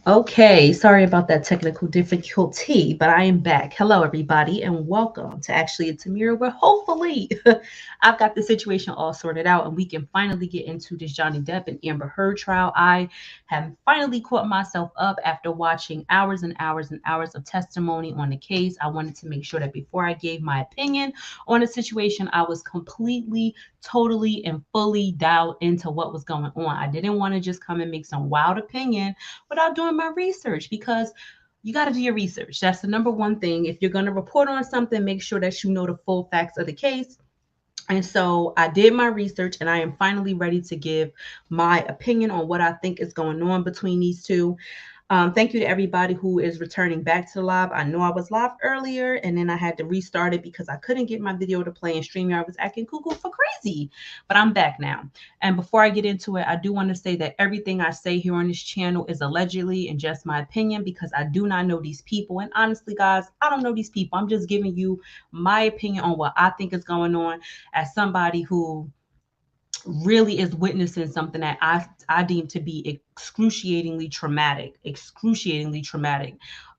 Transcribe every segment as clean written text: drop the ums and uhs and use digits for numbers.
Okay, sorry about that technical difficulty, but I am back. Hello, everybody, and welcome to Actually It's a Mirror, where hopefully I've got the situation all sorted out and we can finally get into this Johnny Depp and Amber Heard trial. I have finally caught myself up after watching hours and hours and hours of testimony on the case. I wanted to make sure that before I gave my opinion on the situation, I was completely, totally, and fully dialed into what was going on. I didn't want to just come and make some wild opinion without doing my research because you got to do your research. That's the number one thing. If you're going to report on something, make sure that you know the full facts of the case. And so I did my research and I am finally ready to give my opinion on what I think is going on between these two. Thank you to everybody who is returning back to the live. I know I was live earlier and then I had to restart it because I couldn't get my video to play and StreamYard was acting cuckoo for crazy. But I'm back now. And before I get into it, I do want to say that everything I say here on this channel is allegedly and just my opinion because I do not know these people. And honestly, guys, I don't know these people. I'm just giving you my opinion on what I think is going on as somebody who really is witnessing something that I deem to be excruciatingly traumatic.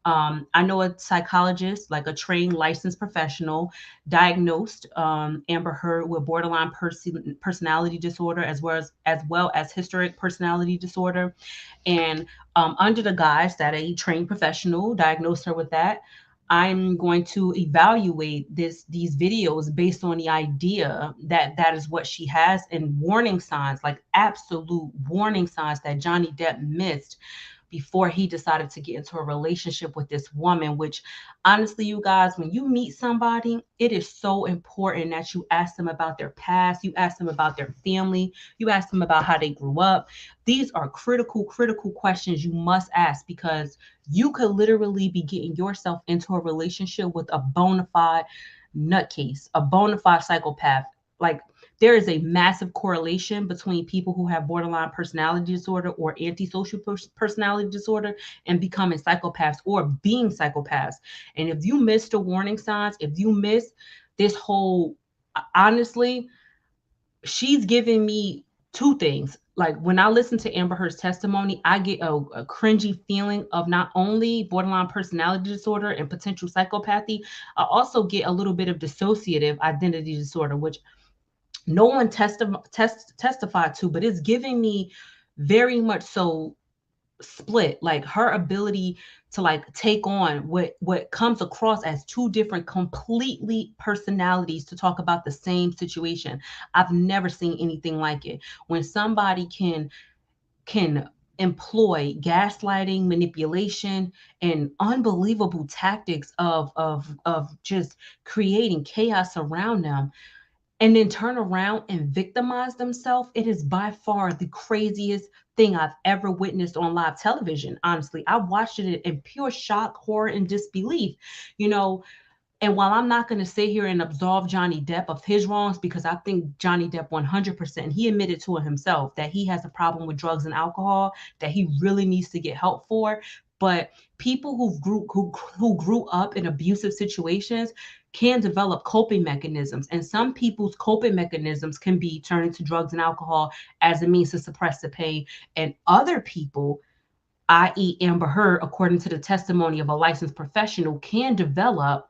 I know a psychologist, like a trained licensed professional, diagnosed Amber Heard with borderline personality disorder as well as historic personality disorder, and under the guise that a trained professional diagnosed her with that, I'm going to evaluate these videos based on the idea that that is what she has, and warning signs, like absolute warning signs that Johnny Depp missed before he decided to get into a relationship with this woman. Which honestly, you guys, when you meet somebody, it is so important that you ask them about their past, you ask them about their family, you ask them about how they grew up. These are critical questions you must ask because you could literally be getting yourself into a relationship with a bona fide nutcase, a bona fide psychopath. Like, there is a massive correlation between people who have borderline personality disorder or antisocial personality disorder and becoming psychopaths or being psychopaths. And if you miss the warning signs, if you miss this whole, honestly, she's giving me two things. Like, when I listen to Amber Heard's testimony, I get a cringy feeling of not only borderline personality disorder and potential psychopathy, I also get a little bit of dissociative identity disorder, which no one testified to, but it's giving me very much so split, like her ability to like take on what comes across as two different completely personalities to talk about the same situation. I've never seen anything like it. When somebody can employ gaslighting, manipulation, and unbelievable tactics of just creating chaos around them, and then turn around and victimize themselves, it is by far the craziest thing I've ever witnessed on live television. Honestly, I watched it in pure shock, horror, and disbelief. You know, and while I'm not going to sit here and absolve Johnny Depp of his wrongs, because I think Johnny Depp 100%, he admitted to it himself that he has a problem with drugs and alcohol that he really needs to get help for. But people who grew up in abusive situations can develop coping mechanisms, and some people's coping mechanisms can be turning to drugs and alcohol as a means to suppress the pain, and other people, i.e. Amber Heard, according to the testimony of a licensed professional, can develop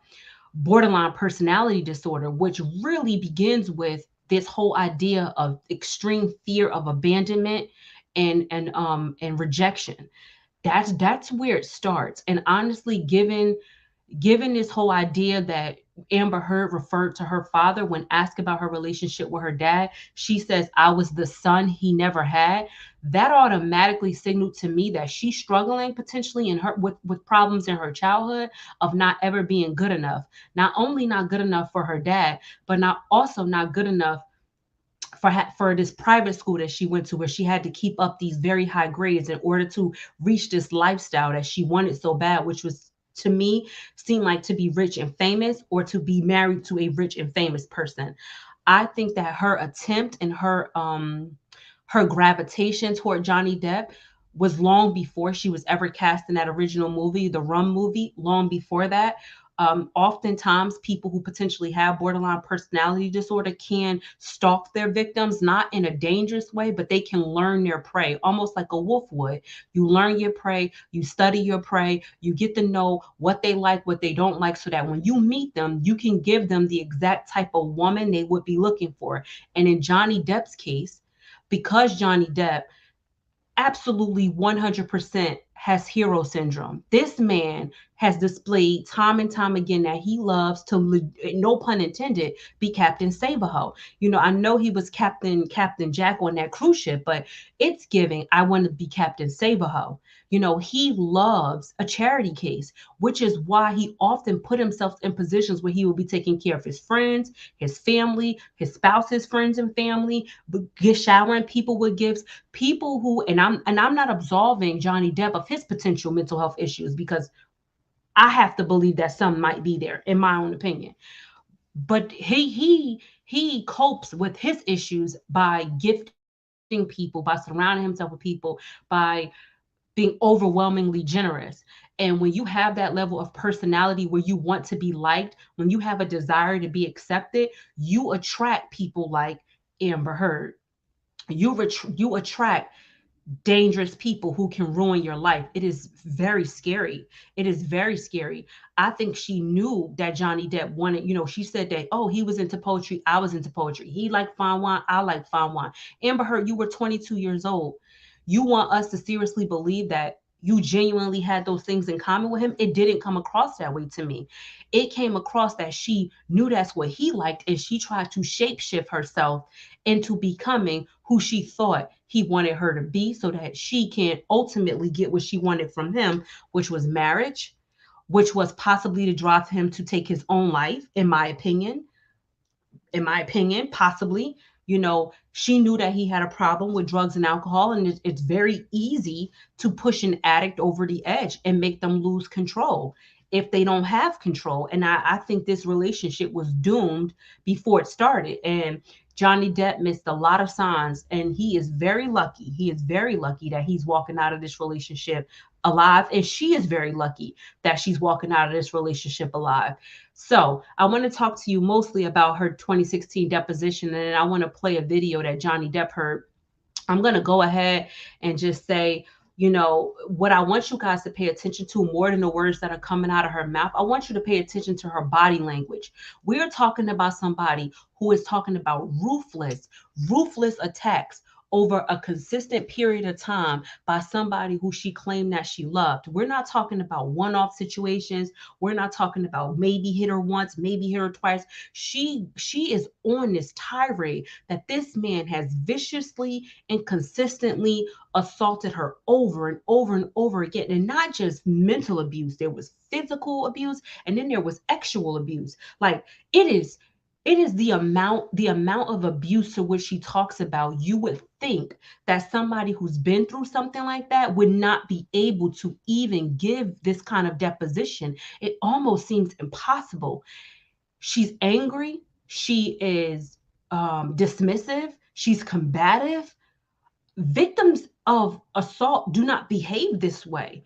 borderline personality disorder, which really begins with this whole idea of extreme fear of abandonment and rejection. That's where it starts. And honestly, given this whole idea that Amber Heard referred to her father when asked about her relationship with her dad, she says, "I was the son he never had." That automatically signaled to me that she's struggling potentially in her with problems in her childhood of not ever being good enough. Not only not good enough for her dad, but not good enough for this private school that she went to, where she had to keep up these very high grades in order to reach this lifestyle that she wanted so bad, which was, to me, seemed like to be rich and famous or to be married to a rich and famous person. I think that her attempt and her gravitation toward Johnny Depp was long before she was ever cast in that original movie, the Rum movie, long before that. Oftentimes people who potentially have borderline personality disorder can stalk their victims, not in a dangerous way, but they can learn their prey, almost like a wolf would. You learn your prey, you study your prey, you get to know what they like, what they don't like, so that when you meet them, you can give them the exact type of woman they would be looking for. And in Johnny Depp's case, because Johnny Depp absolutely 100% has hero syndrome. This man has displayed time and time again that he loves to, no pun intended, be Captain Save-A-Ho. I know he was Captain Jack on that cruise ship, but it's giving, I want to be Captain Save-A-Ho. He loves a charity case, which is why he often put himself in positions where he will be taking care of his friends, his family, his spouse's friends and family, showering people with gifts, people who, and I'm not absolving Johnny Depp of his potential mental health issues, because I have to believe that some might be there, in my own opinion. But he copes with his issues by gifting people, by surrounding himself with people, by being overwhelmingly generous. And when you have that level of personality where you want to be liked, when you have a desire to be accepted, you attract people like Amber Heard. You attract dangerous people who can ruin your life. It is very scary. It is very scary. I think she knew that Johnny Depp wanted, she said that, oh, he was into poetry, I was into poetry. He liked fine wine, I like fine wine. Amber Heard, you were 22 years old. You want us to seriously believe that you genuinely had those things in common with him? It didn't come across that way to me. It came across that she knew that's what he liked, and she tried to shapeshift herself into becoming who she thought he wanted her to be, so that she can ultimately get what she wanted from him, which was marriage, which was possibly to drive him to take his own life, in my opinion, possibly. She knew that he had a problem with drugs and alcohol, and it's very easy to push an addict over the edge and make them lose control if they don't have control. And I think this relationship was doomed before it started. And Johnny Depp missed a lot of signs, and he is very lucky. He is very lucky that he's walking out of this relationship alive, and she is very lucky that she's walking out of this relationship alive. So I want to talk to you mostly about her 2016 deposition, and then I want to play a video that Johnny Depp heard. I'm going to go ahead and just say, what I want you guys to pay attention to more than the words that are coming out of her mouth. I want you to pay attention to her body language. We are talking about somebody who is talking about ruthless attacks over a consistent period of time by somebody who she claimed that she loved. We're not talking about one-off situations. We're not talking about maybe hit her once, maybe hit her twice. She is on this tirade that this man has viciously and consistently assaulted her over and over and over again. And not just mental abuse, there was physical abuse, and then there was sexual abuse. Like, it is the amount of abuse to which she talks about. You would think that somebody who's been through something like that would not be able to even give this kind of deposition. It almost seems impossible. She's angry. She is dismissive. She's combative. Victims of assault do not behave this way.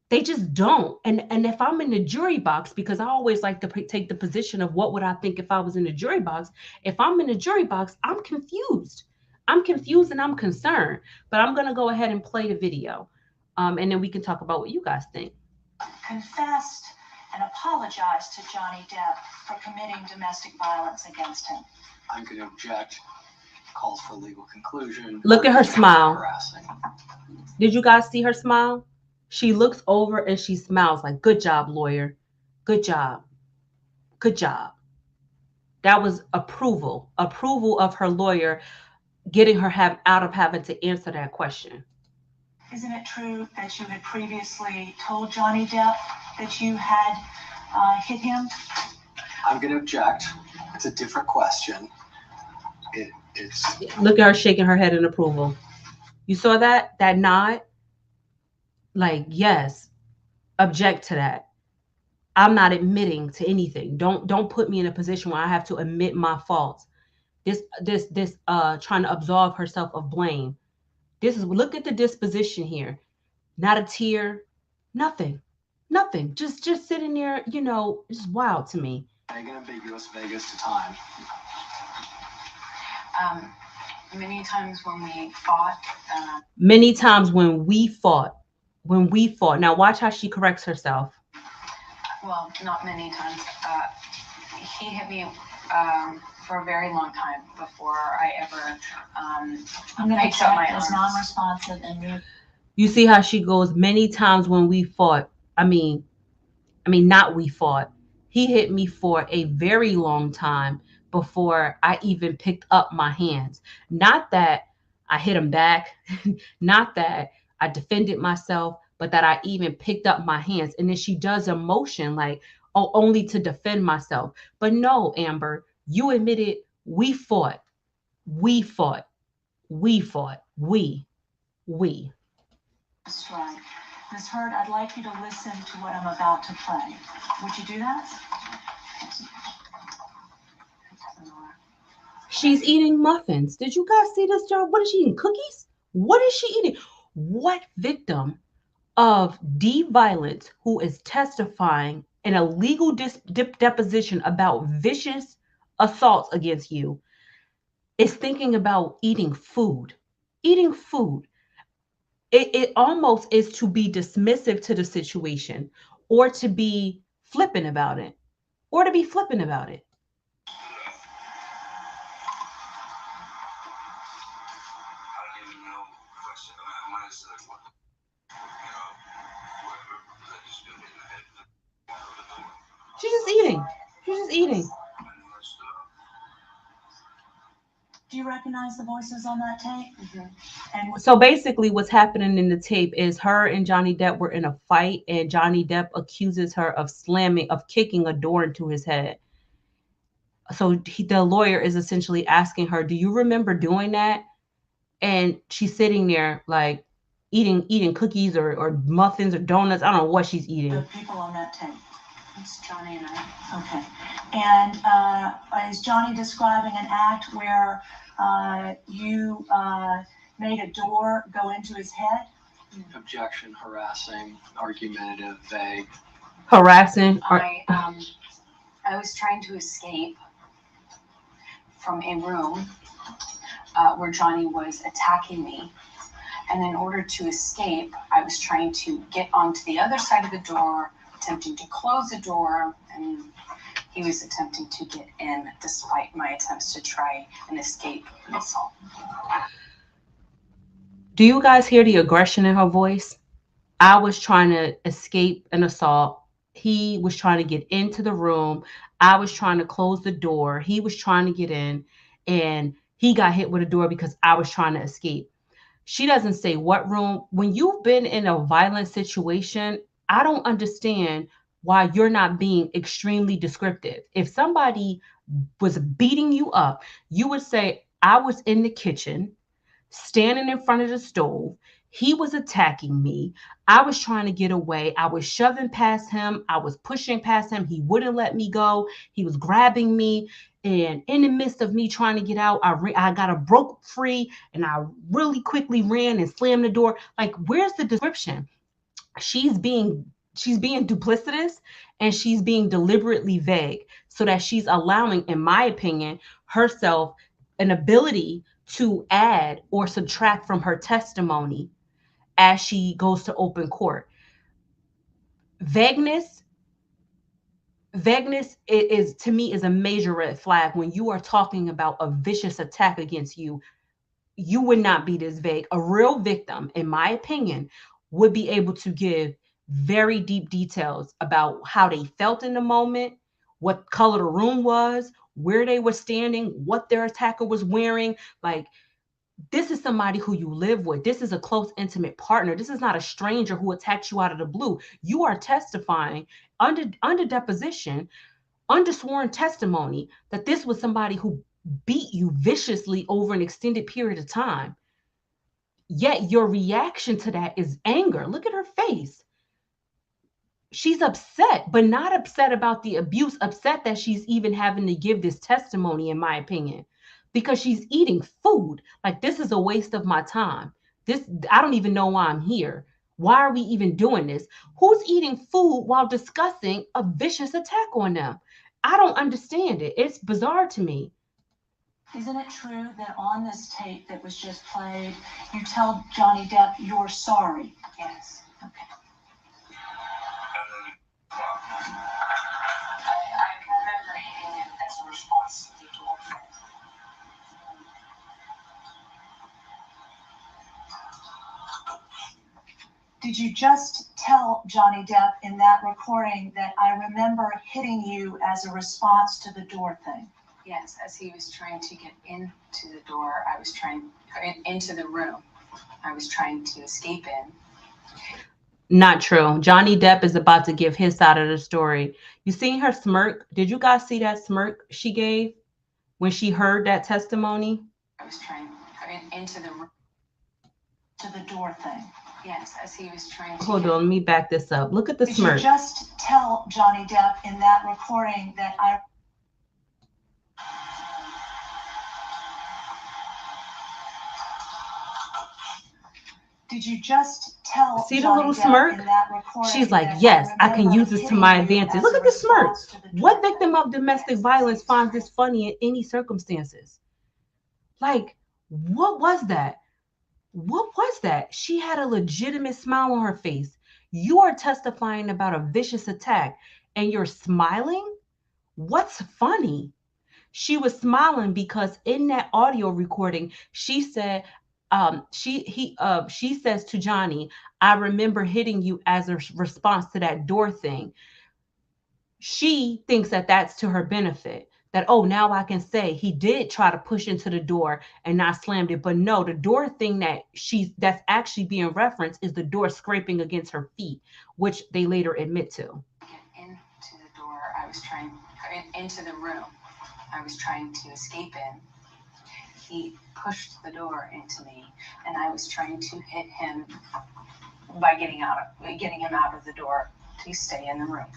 They just don't. And if I'm in the jury box, because I always like to take the position of what would I think if I was in the jury box. If I'm in the jury box, I'm confused. I'm confused and I'm concerned. But I'm going to go ahead and play the video. And then we can talk about what you guys think. Confessed and apologized to Johnny Depp for committing domestic violence against him. I'm going to object. Calls for legal conclusion. Look at her smile. Harassing. Did you guys see her smile? She looks over and she smiles like, good job, lawyer. Good job. Good job. That was approval of her lawyer getting her out of having to answer that question. Isn't it true that you had previously told Johnny Depp that you had hit him? I'm going to object. It's a different question. It's. Look at her shaking her head in approval. You saw that nod? Like, yes, object to that. I'm not admitting to anything. Don't put me in a position where I have to admit my faults. This trying to absolve herself of blame. Look at the disposition here. Not a tear, nothing. Nothing. Just sitting there, it's wild to me. Vague and ambiguous, Vegas to time. Many times when we fought, Many times when we fought. When we fought. Now watch how she corrects herself. well, not many times. He hit me for a very long time before I ever I'm going to picked up my check as arms. non-responsive and mute. You see how she goes, many times when we fought. Not we fought. He hit me for a very long time before I even picked up my hands. Not that I hit him back, not that I defended myself, but that I even picked up my hands. And then she does a motion like, oh, only to defend myself. But no, Amber, you admitted we fought. We fought. We fought. We. That's right. Ms. Hurd, I'd like you to listen to what I'm about to play. Would you do that? She's eating muffins. Did you guys see this, Joe? What is she eating? Cookies? What is she eating? What victim of violence who is testifying in a legal deposition about vicious assaults against you is thinking about eating food? Eating food. It almost is to be dismissive to the situation or to be flippant about it. Or to be flippant about it. She's just eating. She's just eating. Do you recognize the voices on that tape? Mhm. And So basically, what's happening in the tape is her and Johnny Depp were in a fight, and Johnny Depp accuses her of kicking a door into his head. So the lawyer is essentially asking her, "Do you remember doing that?" And she's sitting there like eating cookies or muffins or donuts. I don't know what she's the eating. people on that tape. It's Johnny and I. Okay. And is Johnny describing an act where you made a door go into his head? Objection, harassing, argumentative, vague. Harassing. I was trying to escape from a room where Johnny was attacking me. And in order to escape, I was trying to get onto the other side of the door, attempting to close the door, and he was attempting to get in despite my attempts to try and escape an assault. Do you guys hear the aggression in her voice? I was trying to escape an assault. He was trying to get into the room. I was trying to close the door. He was trying to get in, and he got hit with a door because I was trying to escape. She doesn't say what room. When you've been in a violent situation, I don't understand why you're not being extremely descriptive. If somebody was beating you up, you would say, I was in the kitchen, standing in front of the stove. He was attacking me. I was trying to get away. I was shoving past him. I was pushing past him. He wouldn't let me go. He was grabbing me. And in the midst of me trying to get out, I got a broke free and I really quickly ran and slammed the door. Like, where's the description? She's being duplicitous and she's being deliberately vague so that she's allowing, in my opinion, herself an ability to add or subtract from her testimony as she goes to open court. Vagueness is to me is a major red flag. When you are talking about a vicious attack against you, you would not be this vague. A real victim, in my opinion, would be able to give very deep details about how they felt in the moment, what color the room was, where they were standing, what their attacker was wearing. Like, this is somebody who you live with. This is a close, intimate partner. This is not a stranger who attacks you out of the blue. You are testifying under deposition, under sworn testimony, that this was somebody who beat you viciously over an extended period of time. Yet your reaction to that is anger. Look at her face. She's upset, but not upset about the abuse, upset that she's even having to give this testimony, in my opinion, because she's eating food. Like, this is a waste of my time. I don't even know why I'm here. Why are we even doing this? Who's eating food while discussing a vicious attack on them? I don't understand it. It's bizarre to me. Isn't it true that on this tape that was just played, you tell Johnny Depp you're sorry? Yes. Okay. I remember hitting him as a response to the door. Did you just tell Johnny Depp in that recording that I remember hitting you as a response to the door thing? Yes, as he was trying to get into the door, I was trying into the room. I was trying to escape in. Not true. Johnny Depp is about to give his side of the story. You seen her smirk? Did you guys see that smirk she gave when she heard that testimony? I was trying into the room. To the door thing. Yes, as he was trying to. Hold on, let me back this up. Look at the Did smirk. you just tell Johnny Depp in that recording that I... Did you just tell See the Johnny little Depp smirk? in that recording She's like, that yes, I can remember use this to hitting my you advantage. as Look a at the smirk. response to the door What thing? victim of domestic violence finds this funny in any circumstances? Like, what was that? What was that? She had a legitimate smile on her face. You are testifying about a vicious attack and you're smiling? What's funny? She was smiling because in that audio recording, she said, she says to Johnny, I remember hitting you as a response to that door thing. She thinks that that's to her benefit. That, oh, now I can say he did try to push into the door and not slammed it. But no, the door thing that's actually being referenced is the door scraping against her feet, which they later admit to. Into the door, I was trying into the room. I was trying to escape in. He pushed the door into me, and I was trying to hit him by getting him out of the door to stay in the room.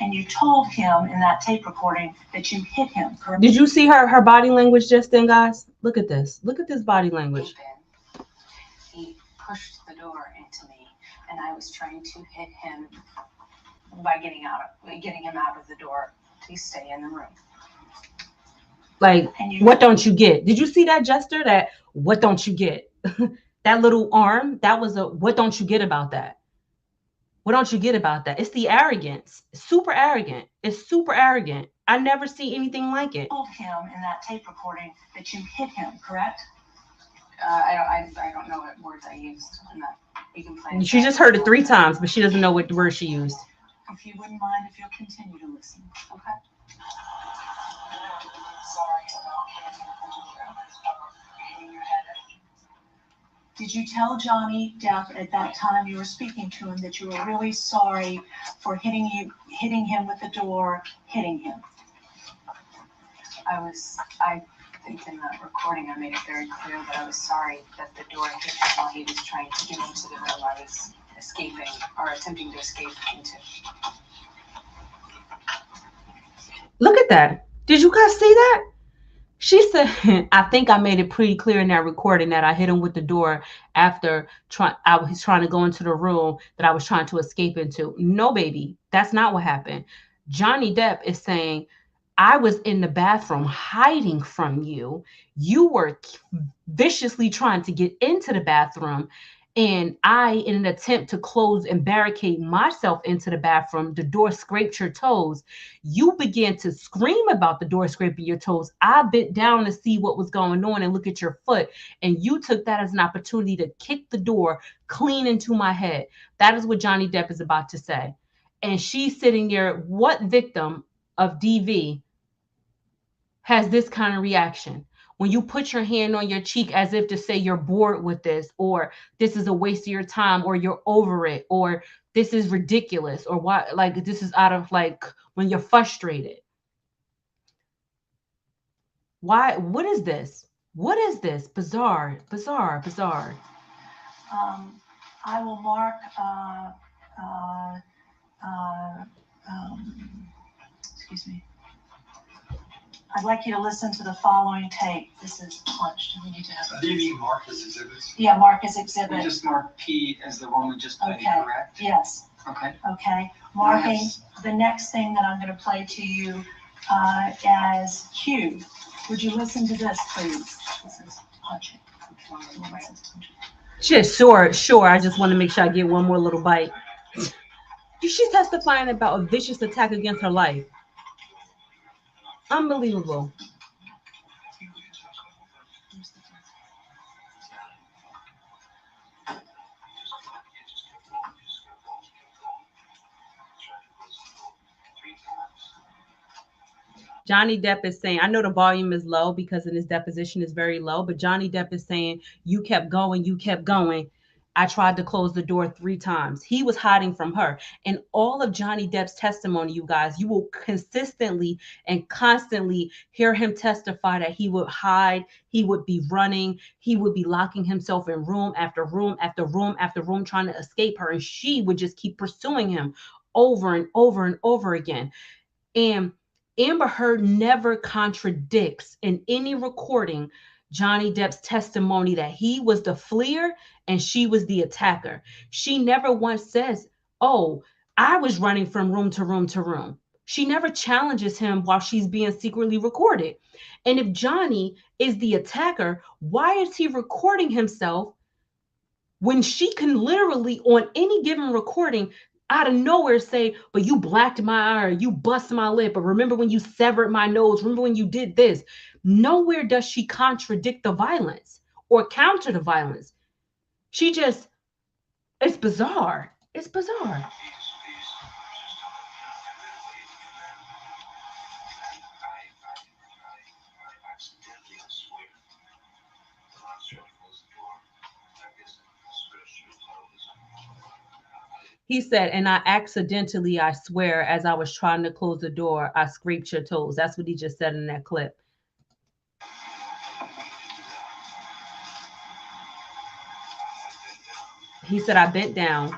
And you told him in that tape recording that you hit him, correct? Did you see her body language just then, guys? Look at this. Look at this body language. He pushed the door into me, and I was trying to hit him by getting him out of the door to stay in the room. Like, what don't you get? Did you see that gesture? That what don't you get? That little arm, that was a what don't you get about that? What don't you get about that? It's the arrogance. It's super arrogant. It's super arrogant. I never see anything like it. Told him in that tape recording that you hit him, correct? I don't know what words I used in that. You can play. She just heard it 3 times, but she doesn't know what word she used. If you wouldn't mind, if you'll continue to listen. Okay. Did you tell Johnny Depp at that time you were speaking to him that you were really sorry for hitting him with the door, hitting him? I think in that recording I made it very clear that I was sorry that the door hit him while he was trying to get into the room I was escaping or attempting to escape into. Look at that. Did you guys see that? She said, I think I made it pretty clear in that recording that I hit him with the door after I was trying to go into the room that I was trying to escape into. No, baby, that's not what happened. Johnny Depp is saying, I was in the bathroom hiding from you. You were viciously trying to get into the bathroom. And I, in an attempt to close and barricade myself into the bathroom, the door scraped your toes. You began to scream about the door scraping your toes. I bent down to see what was going on and look at your foot. And you took that as an opportunity to kick the door clean into my head. That is what Johnny Depp is about to say. And she's sitting there. What victim of DV has this kind of reaction? When you put your hand on your cheek as if to say you're bored with this, or this is a waste of your time, or you're over it, or this is ridiculous, or why, like this is out of like when you're frustrated. Why? What is this? What is this? Bizarre, bizarre, bizarre. I will mark excuse me. I'd like you to listen to the following tape. This is punched. We need to have. Do you mean mark as exhibits? Yeah, mark as We exhibit. just mark P as the one we just played, Okay. correct? Yes. Okay. Okay. Marking Yes. the next thing that I'm going to play to you as Q. Would you listen to this, please? This is punching. Sure. I just want to make sure I get one more little bite. She's testifying about a vicious attack against her life. Unbelievable. Johnny Depp is saying, I know the volume is low because in his deposition is very low, but Johnny Depp is saying, you kept going, you kept going. I tried to close the door 3 times. He was hiding from her. And all of Johnny Depp's testimony, you guys, you will consistently and constantly hear him testify that he would hide, he would be running, he would be locking himself in room after room after room after room, trying to escape her. And she would just keep pursuing him over and over and over again. And Amber Heard never contradicts in any recording Johnny Depp's testimony that he was the fleer and she was the attacker. She never once says, oh, I was running from room to room to room. She never challenges him while she's being secretly recorded. And if Johnny is the attacker, why is he recording himself when she can literally on any given recording out of nowhere say, but you blacked my eye, or you bust my lip, or remember when you severed my nose, remember when you did this? Nowhere does she contradict the violence or counter the violence. She just, it's bizarre. It's bizarre. He said, and I swear, as I was trying to close the door, I scraped your toes. That's what he just said in that clip. He said, I bent down.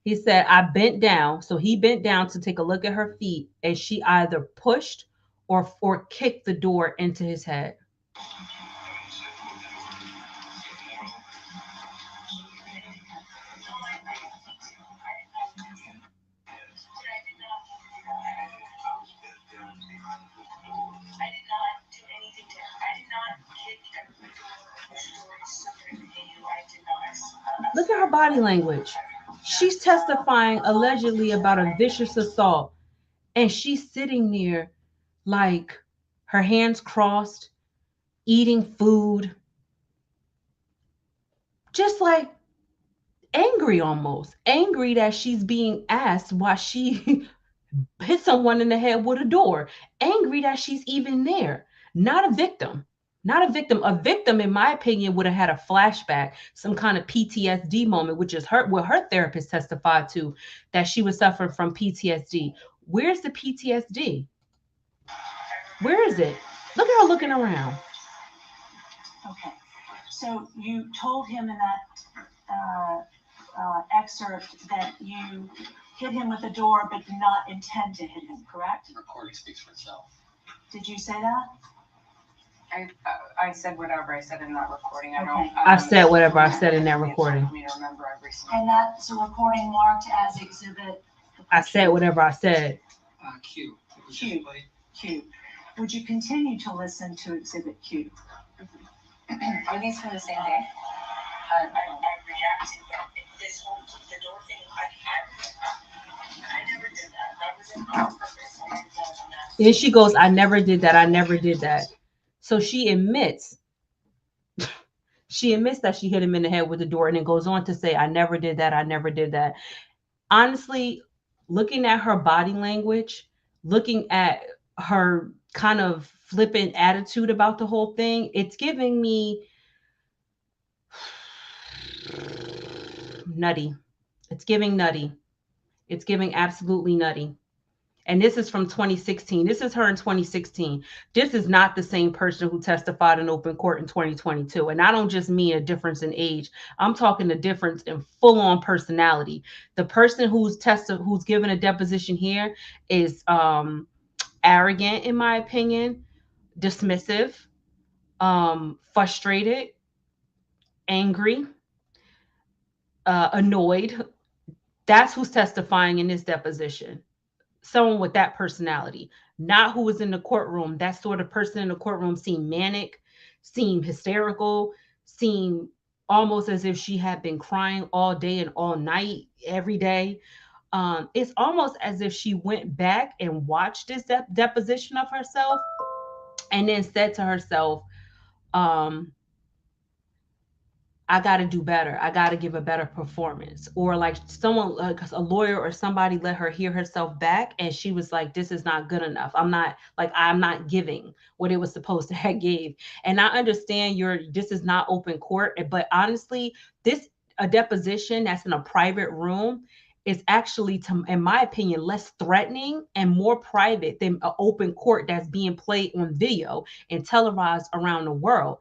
He said, I bent down. So he bent down to take a look at her feet, and she either pushed or kicked the door into his head. Look at her body language. She's testifying allegedly about a vicious assault, and she's sitting there like her hands crossed, eating food, just like angry, almost angry that she's being asked why she hit someone in the head with a door, angry that she's even there. Not a victim. Not a victim. A victim, in my opinion, would have had a flashback, some kind of PTSD moment, which is what her therapist testified to, that she was suffering from PTSD. Where's the PTSD? Where is it? Look at her looking around. Okay. So you told him in that excerpt that you hit him with a door but did not intend to hit him, correct? The recording speaks for itself. Did you say that? I said whatever I said in that recording. I Okay. don't. I said whatever I said in that recording. For me to remember every single. And that's a recording marked as exhibit I said whatever I said. Q. It was Q. just played. Q. Would you continue to listen to exhibit Q? Are these from the same day? I reacted, but this whole the door thing, I never did that. That was on purpose. And she goes, I never did that. I never did that. So she admits that she hit him in the head with the door, and then goes on to say, I never did that. I never did that. Honestly, looking at her body language, looking at her kind of flippant attitude about the whole thing, it's giving me nutty. It's giving nutty. It's giving absolutely nutty. And this is from 2016. This is her in 2016. This is not the same person who testified in open court in 2022. And I don't just mean a difference in age. I'm talking a difference in full-on personality. The person who's given a deposition here is arrogant, in my opinion, dismissive, frustrated, angry, annoyed. That's who's testifying in this deposition. Someone with that personality, not who was in the courtroom. That sort of person in the courtroom seemed manic, seemed hysterical, seemed almost as if she had been crying all day and all night, every day. It's almost as if she went back and watched this deposition of herself and then said to herself, um, I got to do better. I got to give a better performance. Or like someone, like a lawyer or somebody let her hear herself back. And she was like, this is not good enough. I'm not giving what it was supposed to have gave. And I understand this is not open court, but honestly, a deposition that's in a private room is actually, in my opinion, less threatening and more private than an open court that's being played on video and televised around the world.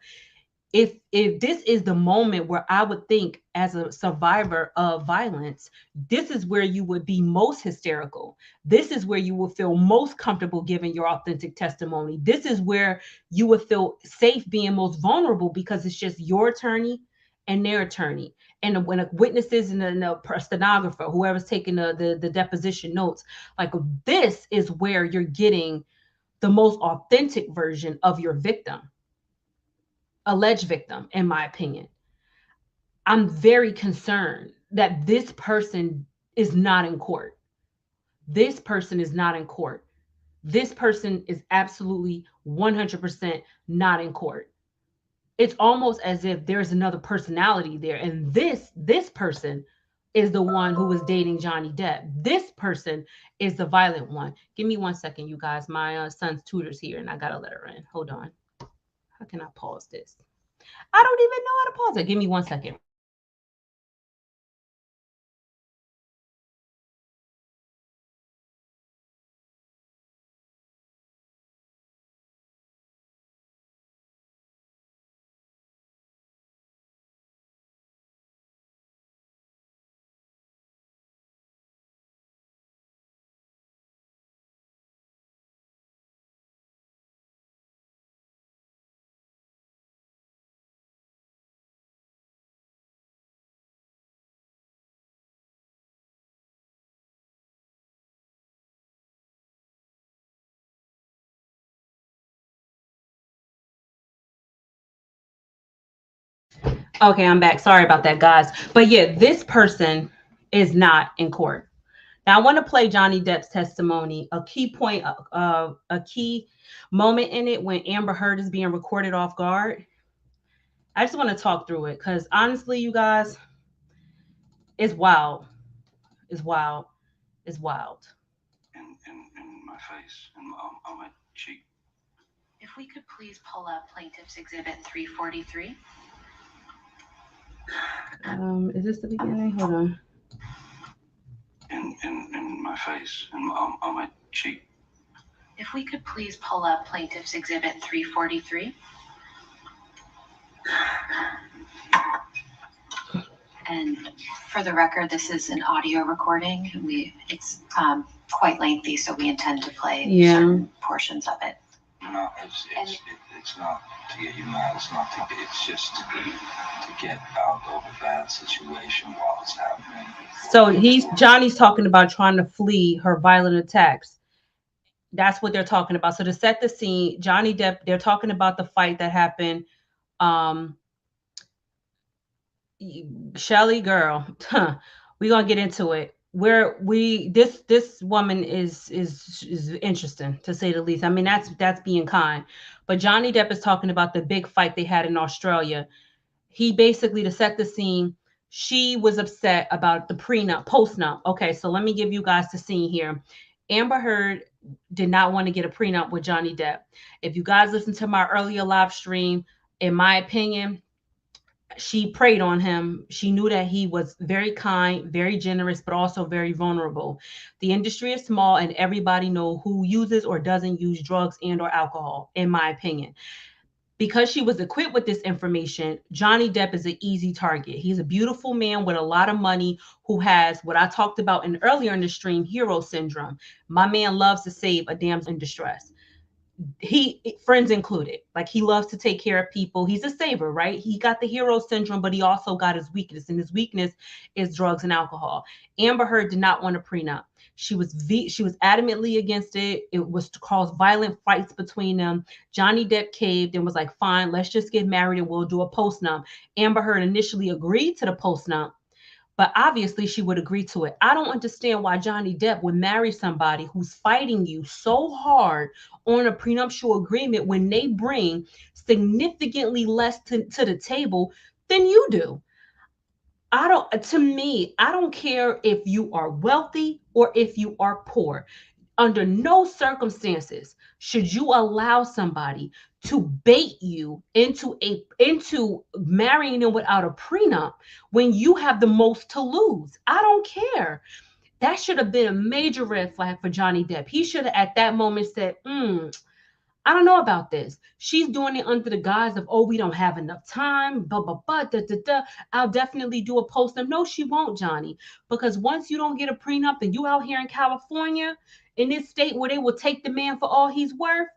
If this is the moment where I would think, as a survivor of violence, this is where you would be most hysterical. This is where you will feel most comfortable giving your authentic testimony. This is where you would feel safe being most vulnerable, because it's just your attorney and their attorney. And when a witnesses and a stenographer, whoever's taking the deposition notes, like, this is where you're getting the most authentic version of your victim, alleged victim, in my opinion. I'm very concerned that this person is not in court. This person is not in court. This person is absolutely 100% not in court. It's almost as if there's another personality there. And this person is the one who was dating Johnny Depp. This person is the violent one. Give me 1 second, you guys. My son's tutor's here and I got to let her in. Hold on. How can I pause this? I don't even know how to pause it. Give me 1 second. Okay, I'm back. Sorry about that, guys. But yeah, this person is not in court. Now, I want to play Johnny Depp's testimony. A key point, a key moment in it, when Amber Heard is being recorded off guard. I just want to talk through it because honestly, you guys, it's wild. It's wild. It's wild. In my face and on my cheek. If we could please pull up Plaintiff's Exhibit 343. Is this the beginning? Hold on. In my face and on my cheek. If we could please pull up Plaintiff's Exhibit 343. And for the record, this is an audio recording. It's quite lengthy, so we intend to play certain portions of it. No, it's not to get you mad. It's just to get out of a bad situation while it's happening. So Johnny's talking about trying to flee her violent attacks. That's what they're talking about. So to set the scene, Johnny Depp, they're talking about the fight that happened. Shelly, girl, we're gonna get into it. This woman is interesting, to say the least. I mean, that's being kind. But Johnny Depp is talking about the big fight they had in Australia. He basically, to set the scene, she was upset about the prenup, postnup. Okay, so let me give you guys the scene here. Amber Heard did not want to get a prenup with Johnny Depp. If you guys listen to my earlier live stream, in my opinion, She preyed on him. She knew that he was very kind, very generous, but also very vulnerable. The industry is small and everybody know who uses or doesn't use drugs and or alcohol, in my opinion. Because she was equipped with this information, Johnny Depp is an easy target. He's a beautiful man with a lot of money who has what I talked about earlier in the stream, hero syndrome. My man loves to save a damsel in distress. He, friends included, like he loves to take care of people. He's a saver, right? He got the hero syndrome, but he also got his weakness, and his weakness is drugs and alcohol. Amber Heard did not want a prenup. She was adamantly against it. It was to cause violent fights between them. Johnny Depp caved and was like, fine, let's just get married and we'll do a postnup. Amber Heard initially agreed to the postnup, but obviously she would agree to it. I don't understand why Johnny Depp would marry somebody who's fighting you so hard on a prenuptial agreement when they bring significantly less to the table than you do. To me, I don't care if you are wealthy or if you are poor. Under no circumstances should you allow somebody to bait you into marrying them without a prenup when you have the most to lose. I don't care. That should have been a major red flag for Johnny Depp. He should have at that moment said, I don't know about this. She's doing it under the guise of, oh, we don't have enough time, blah, blah, blah, da, da, da. I'll definitely do a post. No, she won't, Johnny. Because once you don't get a prenup and you out here in California, in this state where they will take the man for all he's worth,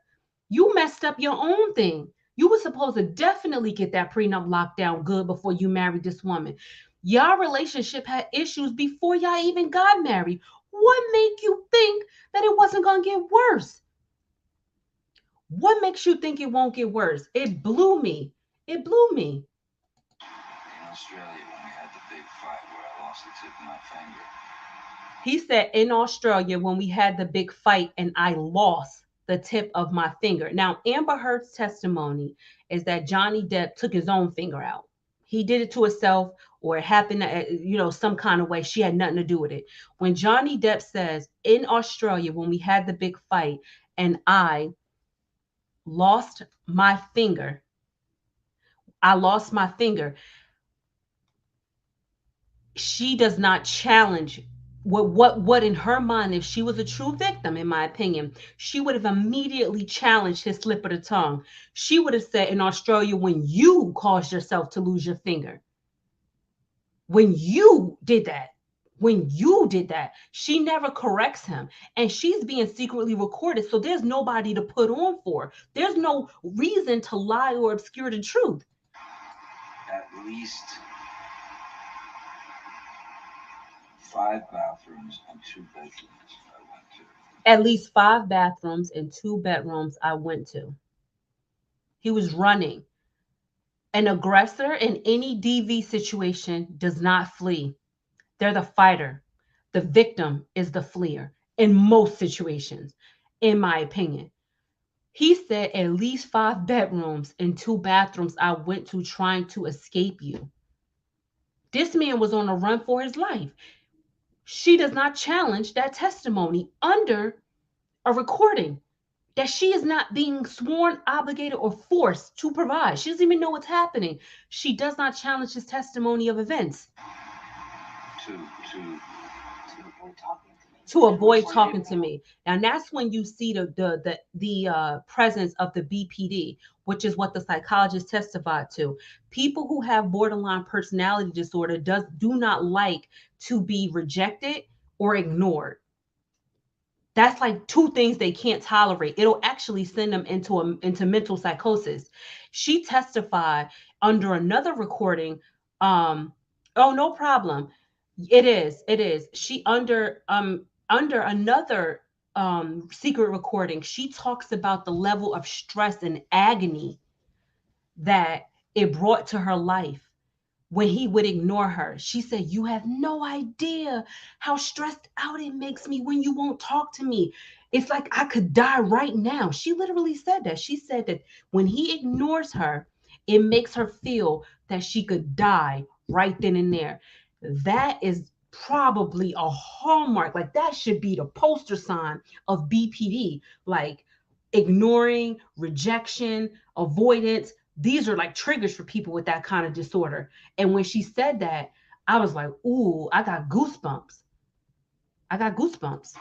you messed up your own thing. You were supposed to definitely get that prenup locked down good before you married this woman. Y'all relationship had issues before y'all even got married. What make you think that it wasn't going to get worse? What makes you think it won't get worse? It blew me. It blew me. In Australia, when we had the big fight where I lost the tip of my finger. He said in Australia when we had the big fight and I lost the tip of my finger. Now, Amber Heard's testimony is that Johnny Depp took his own finger out. He did it to himself, or it happened, some kind of way. She had nothing to do with it. When Johnny Depp says in Australia when we had the big fight and lost my finger, I lost my finger. She does not challenge what in her mind, if she was a true victim, in my opinion, she would have immediately challenged his slip of the tongue. She would have said in Australia, when you caused yourself to lose your finger, when you did that, she never corrects him, and she's being secretly recorded. So there's nobody to put on for. There's no reason to lie or obscure the truth. At least 5 bathrooms and 2 bedrooms I went to. At least 5 bathrooms and 2 bedrooms I went to. He was running. An aggressor in any DV situation does not flee. They're the fighter. The victim is the fleer in most situations, in my opinion. He said at least 5 bedrooms and 2 bathrooms I went to trying to escape you. This man was on a run for his life. She does not challenge that testimony under a recording that she is not being sworn, obligated, or forced to provide. She doesn't even know what's happening. She does not challenge his testimony of events. To To avoid talking to me. And that's when you see the presence of the BPD, which is what the psychologist testified to. People who have borderline personality disorder do not like to be rejected or ignored. That's like 2 things they can't tolerate. It'll actually send them into mental psychosis. She testified under another recording. Oh, no problem. It is. She under another secret recording, she talks about the level of stress and agony that it brought to her life when he would ignore her. She said, you have no idea how stressed out it makes me when you won't talk to me. It's like I could die right now. She literally said that. She said that when he ignores her, it makes her feel that she could die right then and there. That is probably a hallmark. Like that should be the poster sign of BPD. Like ignoring, rejection, avoidance. these are like triggers for people with that kind of disorder. And when she said that, I was like, ooh, I got goosebumps. I got goosebumps.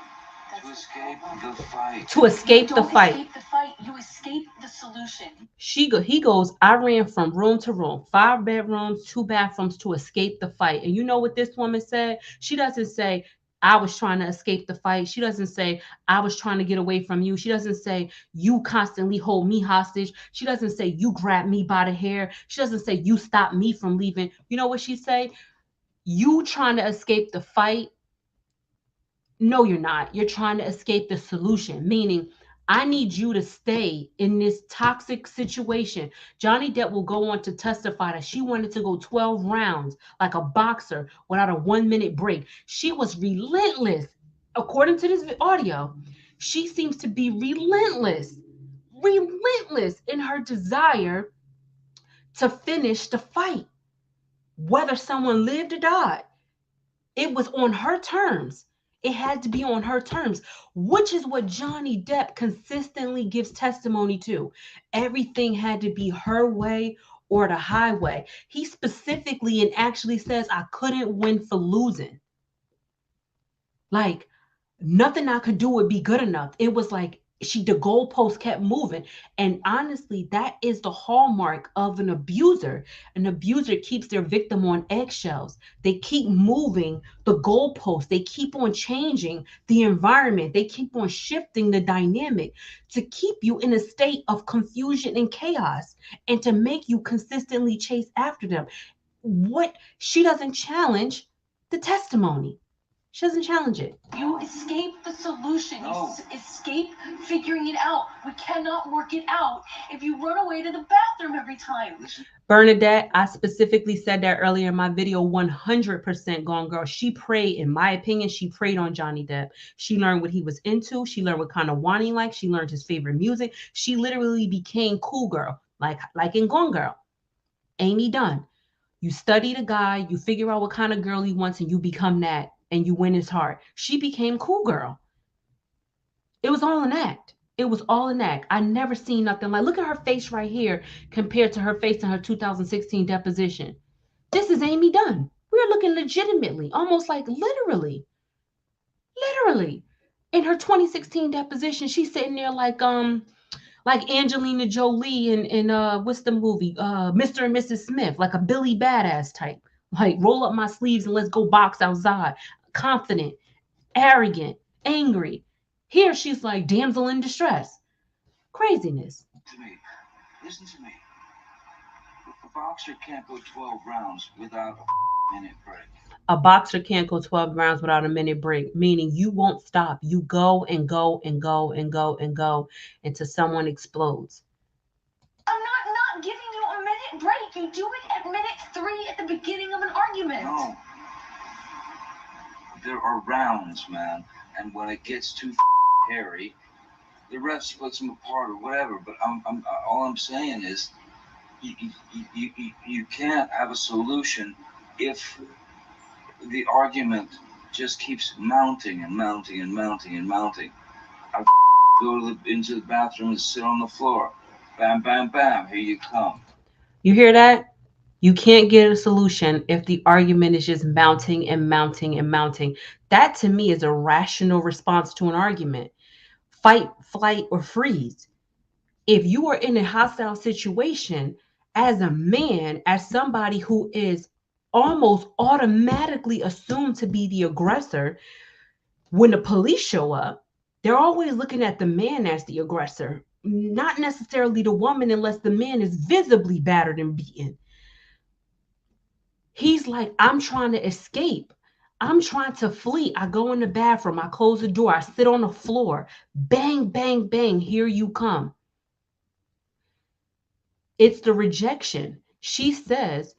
To escape the fight. To escape the Don't fight. escape the fight. You escape the solution. He goes, I ran from room to room, 5 bedrooms, 2 bathrooms to escape the fight. And you know what this woman said? She doesn't say, I was trying to escape the fight. She doesn't say, I was trying to get away from you. She doesn't say, you constantly hold me hostage. She doesn't say, you grab me by the hair. She doesn't say, you stop me from leaving. You know what she say? You trying to escape the fight. No, you're not. You're trying to escape the solution, meaning I need you to stay in this toxic situation. Johnny Depp will go on to testify that she wanted to go 12 rounds like a boxer without a 1 minute break. She was relentless. According to this audio, she seems to be relentless in her desire to finish the fight, whether someone lived or died. It was on her terms. It had to be on her terms, which is what Johnny Depp consistently gives testimony to. Everything had to be her way or the highway. He specifically and actually says, I couldn't win for losing. Like, nothing I could do would be good enough. It was like the goalpost kept moving. And honestly, that is the hallmark of an abuser. An abuser keeps their victim on eggshells. They keep moving the goalpost. They keep on changing the environment. They keep on shifting the dynamic to keep you in a state of confusion and chaos and to make you consistently chase after them. What she doesn't challenge the testimony. She doesn't challenge it. You escape the solution. No. You escape figuring it out. We cannot work it out if you run away to the bathroom every time. Listen, Bernadette, I specifically said that earlier in my video, 100% Gone Girl. She preyed, in my opinion, she preyed on Johnny Depp. She learned what he was into. She learned what kind of wine he liked. She learned his favorite music. She literally became cool girl, like in Gone Girl. Amy Dunn. You study the guy, you figure out what kind of girl he wants, and you become that, and you win his heart. She became cool girl. It was all an act. It was all an act. I never seen nothing like. Look at her face right here compared to her face in her 2016 deposition. This is Amy Dunn. We're looking legitimately, almost like literally. In her 2016 deposition, she's sitting there like Angelina Jolie in what's the movie? Mr. and Mrs. Smith, like a Billy Badass type. Like roll up my sleeves and let's go box outside. Confident, arrogant, angry. Here she's like damsel in distress. Craziness. to me. Listen to me. A boxer can't go 12 rounds without a minute break. A boxer can't go 12 rounds without a minute break, meaning you won't stop. You go and go and go and go and go until someone explodes. I'm not giving you a minute break. You do it at minute 3 at the beginning of an argument. No. There are rounds, man. And when it gets too hairy, the ref splits them apart or whatever. But all I'm saying is you can't have a solution if the argument just keeps mounting and mounting and mounting and mounting. I go into the bathroom and sit on the floor. Bam, bam, bam. Here you come. You hear that? You can't get a solution if the argument is just mounting and mounting and mounting. That to me is a rational response to an argument. Fight, flight, or freeze. If you are in a hostile situation as a man, as somebody who is almost automatically assumed to be the aggressor, when the police show up, they're always looking at the man as the aggressor, not necessarily the woman, unless the man is visibly battered and beaten. He's like, I'm trying to escape. I'm trying to flee. I go in the bathroom. I close the door. I sit on the floor. Bang, bang, bang. Here you come. It's the rejection. She says,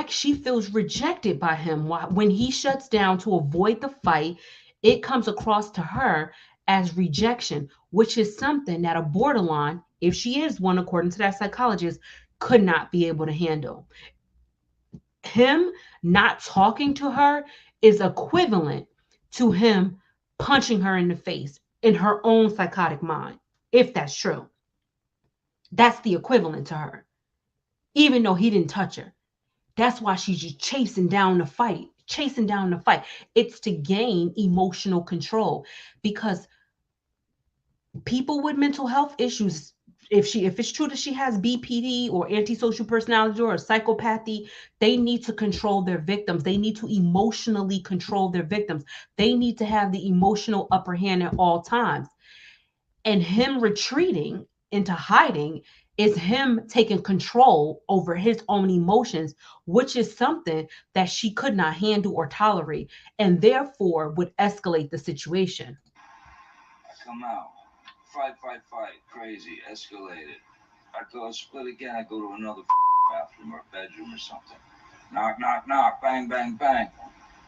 she feels rejected by him. When he shuts down to avoid the fight, it comes across to her as rejection, which is something that a borderline, if she is one, according to that psychologist, could not be able to handle. Him not talking to her is equivalent to him punching her in the face in her own psychotic mind, if that's true. That's the equivalent to her. even though he didn't touch her. That's why she's just chasing down the fight, chasing down the fight. It's to gain emotional control, because people with mental health issues, if it's true that she has BPD or antisocial personality disorder or psychopathy, they need to control their victims. They need to emotionally control their victims. They need to have the emotional upper hand at all times. And him retreating into hiding is him taking control over his own emotions, which is something that she could not handle or tolerate, and therefore would escalate the situation. I come out, fight, crazy, escalated. I go split again. I go to another bathroom or bedroom or something. Knock, knock, knock, bang, bang, bang.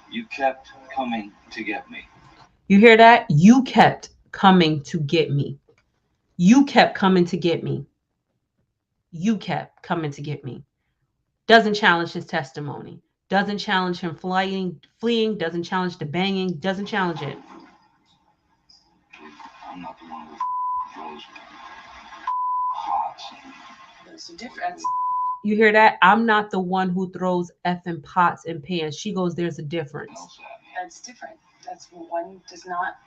You kept coming to get me. You hear that? You kept coming to get me. You kept coming to get me. You kept coming to get me. Doesn't challenge his testimony. Doesn't challenge him fleeing, doesn't challenge the banging, doesn't challenge it. I'm not the one who throws pots. There's a difference. You hear that? I'm not the one who throws effing pots and pans. She goes, there's a difference. That's different. That's one does not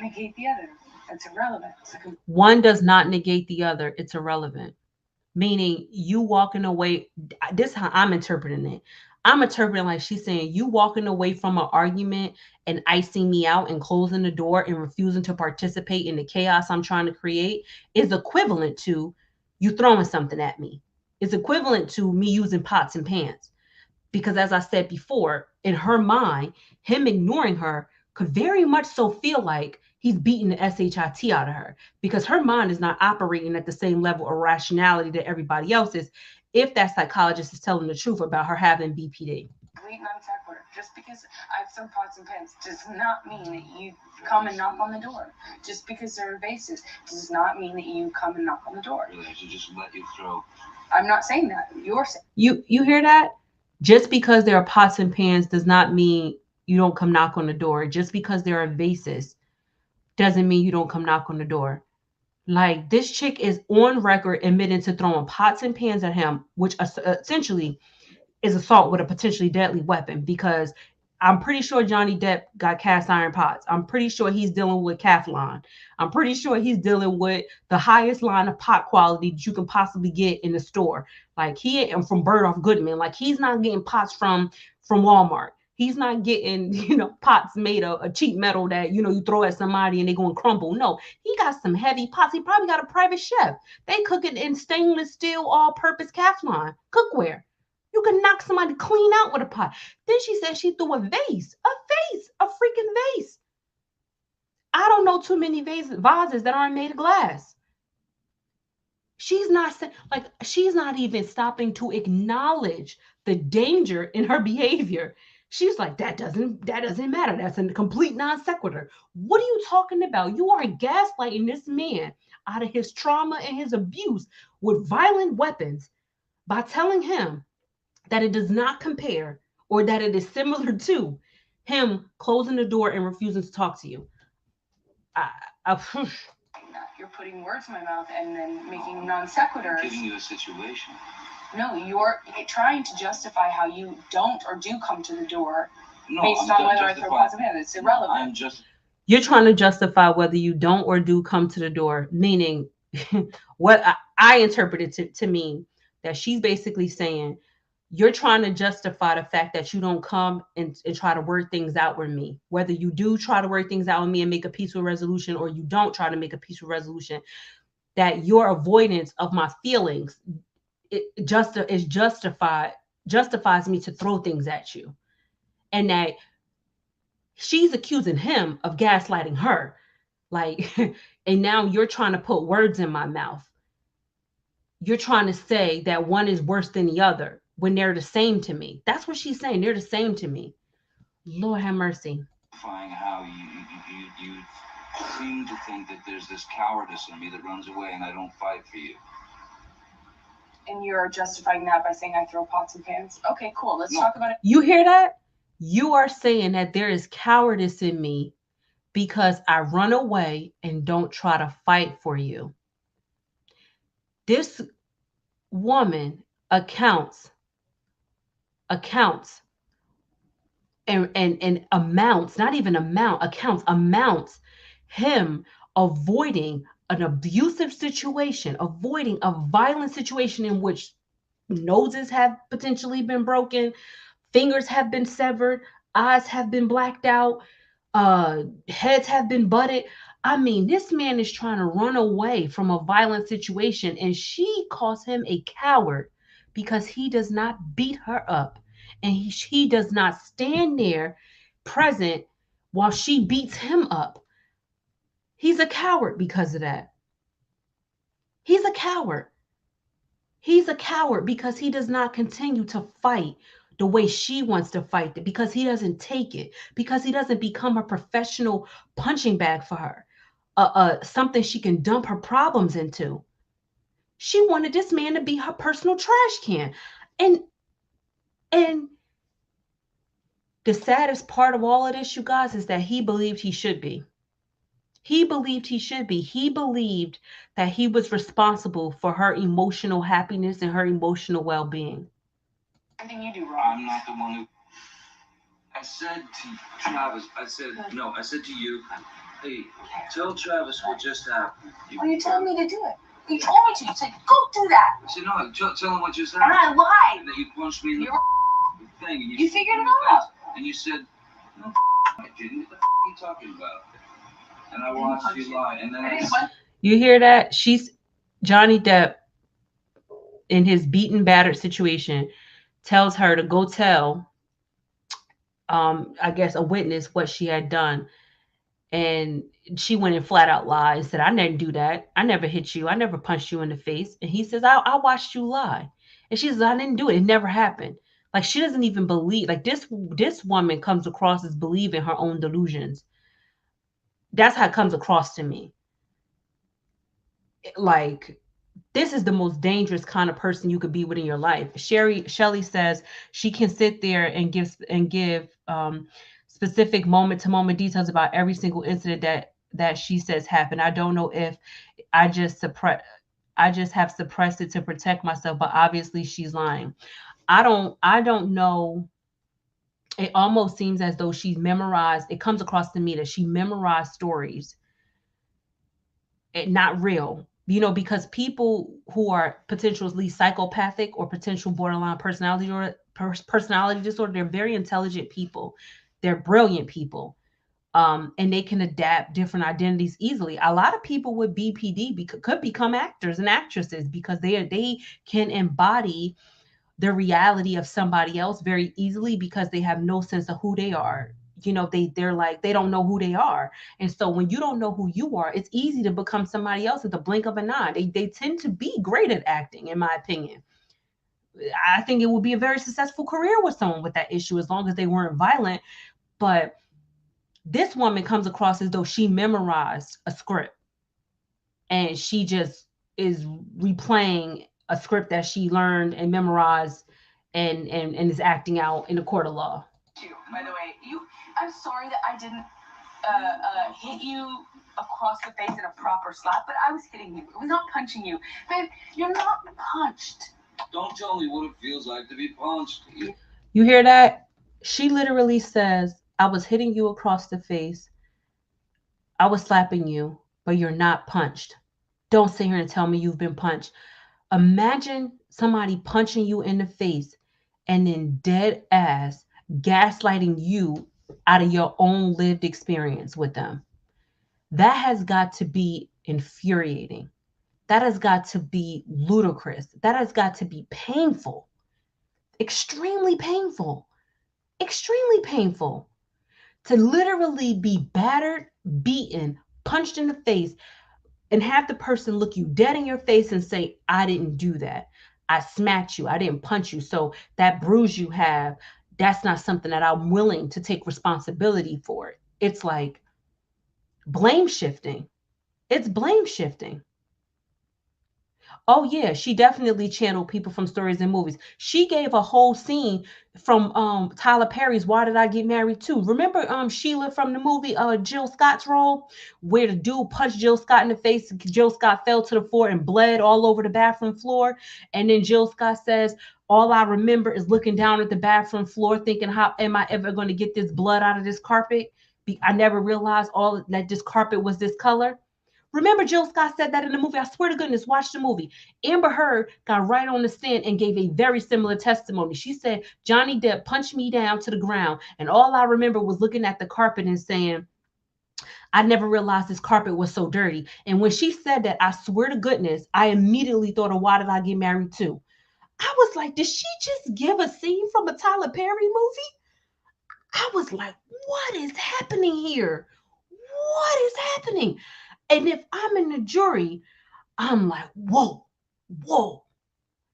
negate the other. That's irrelevant. One does not negate the other. It's irrelevant. Meaning you walking away. This is how I'm interpreting it. I'm interpreting like she's saying you walking away from an argument and icing me out and closing the door and refusing to participate in the chaos I'm trying to create is equivalent to you throwing something at me. It's equivalent to me using pots and pans. Because as I said before, in her mind, him ignoring her could very much so feel like he's beating the SHIT out of her, because her mind is not operating at the same level of rationality that everybody else is, if that psychologist is telling the truth about her having BPD. Complete non sequitur. Just because I've thrown pots and pans does not mean that you come and knock on the door. Just because they're vases does not mean that you come and knock on the door. Really, I should just let you throw. I'm not saying that. You're saying. You hear that? Just because there are pots and pans does not mean you don't come knock on the door. Just because there are vases doesn't mean you don't come knock on the door. Like, this chick is on record admitting to throwing pots and pans at him, which essentially is assault with a potentially deadly weapon, because I'm pretty sure Johnny Depp got cast iron pots. I'm pretty sure he's dealing with Calphalon. I'm pretty sure he's dealing with the highest line of pot quality that you can possibly get in the store. Like, he ain't from Bergdorf Goodman. Like, he's not getting pots from Walmart. He's not getting, pots made of a cheap metal that, you throw at somebody and they're going to crumble. No, he got some heavy pots. He probably got a private chef. They cook it in stainless steel, all-purpose Calphalon cookware. You can knock somebody clean out with a pot. Then she said she threw a vase, a freaking vase. I don't know too many vases that aren't made of glass. She's not even stopping to acknowledge the danger in her behavior. She's like, that doesn't matter. That's a complete non sequitur. What are you talking about? You are gaslighting this man out of his trauma and his abuse with violent weapons by telling him that it does not compare, or that it is similar to him closing the door and refusing to talk to you. You're putting words in my mouth and then making non sequiturs. I'm giving you a situation. No, you're trying to justify how you don't or do come to the door based I'm on whether I throw pots and pans. It's irrelevant. You're trying to justify whether you don't or do come to the door, meaning what I interpret it to mean that she's basically saying, you're trying to justify the fact that you don't come and try to work things out with me. Whether you do try to work things out with me and make a peaceful resolution, or you don't try to make a peaceful resolution, that your avoidance of my feelings justifies me to throw things at you. And that she's accusing him of gaslighting her. Like, and now you're trying to put words in my mouth. You're trying to say that one is worse than the other when they're the same to me. That's what she's saying. They're the same to me. Lord have mercy. How you seem to think that there's this cowardice in me that runs away and I don't fight for you. And you're justifying that by saying I throw pots and pans? Okay, cool. Let's talk about it. You hear that? You are saying that there is cowardice in me because I run away and don't try to fight for you. This woman accounts and amounts, not even amounts him avoiding an abusive situation, avoiding a violent situation in which noses have potentially been broken, fingers have been severed, eyes have been blacked out, heads have been butted. I mean, this man is trying to run away from a violent situation, and she calls him a coward because he does not beat her up, and he does not stand there present while she beats him up. He's a coward because of that. He's a coward. He's a coward because he does not continue to fight the way she wants to fight it, because he doesn't take it, because he doesn't become a professional punching bag for her, something she can dump her problems into. She wanted this man to be her personal trash can. And and the saddest part of all of this, you guys, is that he believed he should be. He believed he should be. He believed that he was responsible for her emotional happiness and her emotional well-being. Everything you do wrong. I'm not the one who. I said to Travis, I said to you, hey, tell Travis what just happened. Well, you told me to do it. You told me to. You said, go do that. I said, no, tell him what just And happened. I lied. And then you punched me in the You're thing. And You figured it in the out. face. And you said, no, I didn't. What the are you talking about? And I watched you lie. And then You hear that? She's Johnny Depp, in his beaten, battered situation, tells her to go tell, I guess, a witness what she had done. And she went and flat out lied and said, I didn't do that. I never hit you. I never punched you in the face. And he says, I watched you lie. And she says, I didn't do it. It never happened. Like, she doesn't even believe. Like, this woman comes across as believing her own delusions. That's how it comes across to me. Like, this is the most dangerous kind of person you could be with in your life. Shelly says she can sit there and give specific moment to moment details about every single incident that she says happened. I don't know if I just have suppressed it to protect myself, but obviously she's lying. I don't know. It almost seems as though she's memorized. It comes across to me that she memorized stories. Not real, because people who are potentially psychopathic or potential borderline personality disorder, they're very intelligent people. They're brilliant people. And they can adapt different identities easily. A lot of people with BPD could become actors and actresses because they can embody the reality of somebody else very easily because they have no sense of who they are. They're like, they don't know who they are. And so when you don't know who you are, it's easy to become somebody else at the blink of an eye. They tend to be great at acting, in my opinion. I think it would be a very successful career with someone with that issue as long as they weren't violent. But this woman comes across as though she memorized a script and she just is replaying a script that she learned and memorized and is acting out in the court of law. By the way, I'm sorry that I didn't hit you across the face in a proper slap, but I was hitting you. It was not punching you. Babe, you're not punched. don't tell me what it feels like to be punched. You hear that? She literally says, I was hitting you across the face. I was slapping you, but you're not punched. Don't sit here and tell me you've been punched. Imagine somebody punching you in the face and then dead ass gaslighting you out of your own lived experience with them. That has got to be infuriating. That has got to be ludicrous. That has got to be painful. Extremely painful. Extremely painful. To literally be battered, beaten, punched in the face, and have the person look you dead in your face and say, I didn't do that. I smacked you. I didn't punch you. So that bruise you have, that's not something that I'm willing to take responsibility for. It's like blame shifting. It's blame shifting. Oh yeah, she definitely channeled people from stories and movies. She gave a whole scene from Tyler Perry's Why Did I Get Married Too. Remember Sheila from the movie Jill Scott's role, where the dude punched Jill Scott in the face. Jill Scott fell to the floor and bled all over the bathroom floor. And then Jill Scott says, all I remember is looking down at the bathroom floor thinking, how am I ever going to get this blood out of this carpet? I never realized all that this carpet was this color. Remember, Jill Scott said that in the movie. I swear to goodness, watch the movie. Amber Heard got right on the stand and gave a very similar testimony. She said, Johnny Depp punched me down to the ground, and all I remember was looking at the carpet and saying, I never realized this carpet was so dirty. And when she said that, I swear to goodness, I immediately thought of Why Did I Get Married Too? I was like, did she just give a scene from a Tyler Perry movie? I was like, what is happening here? What is happening? And if I'm in the jury, I'm like, whoa, whoa.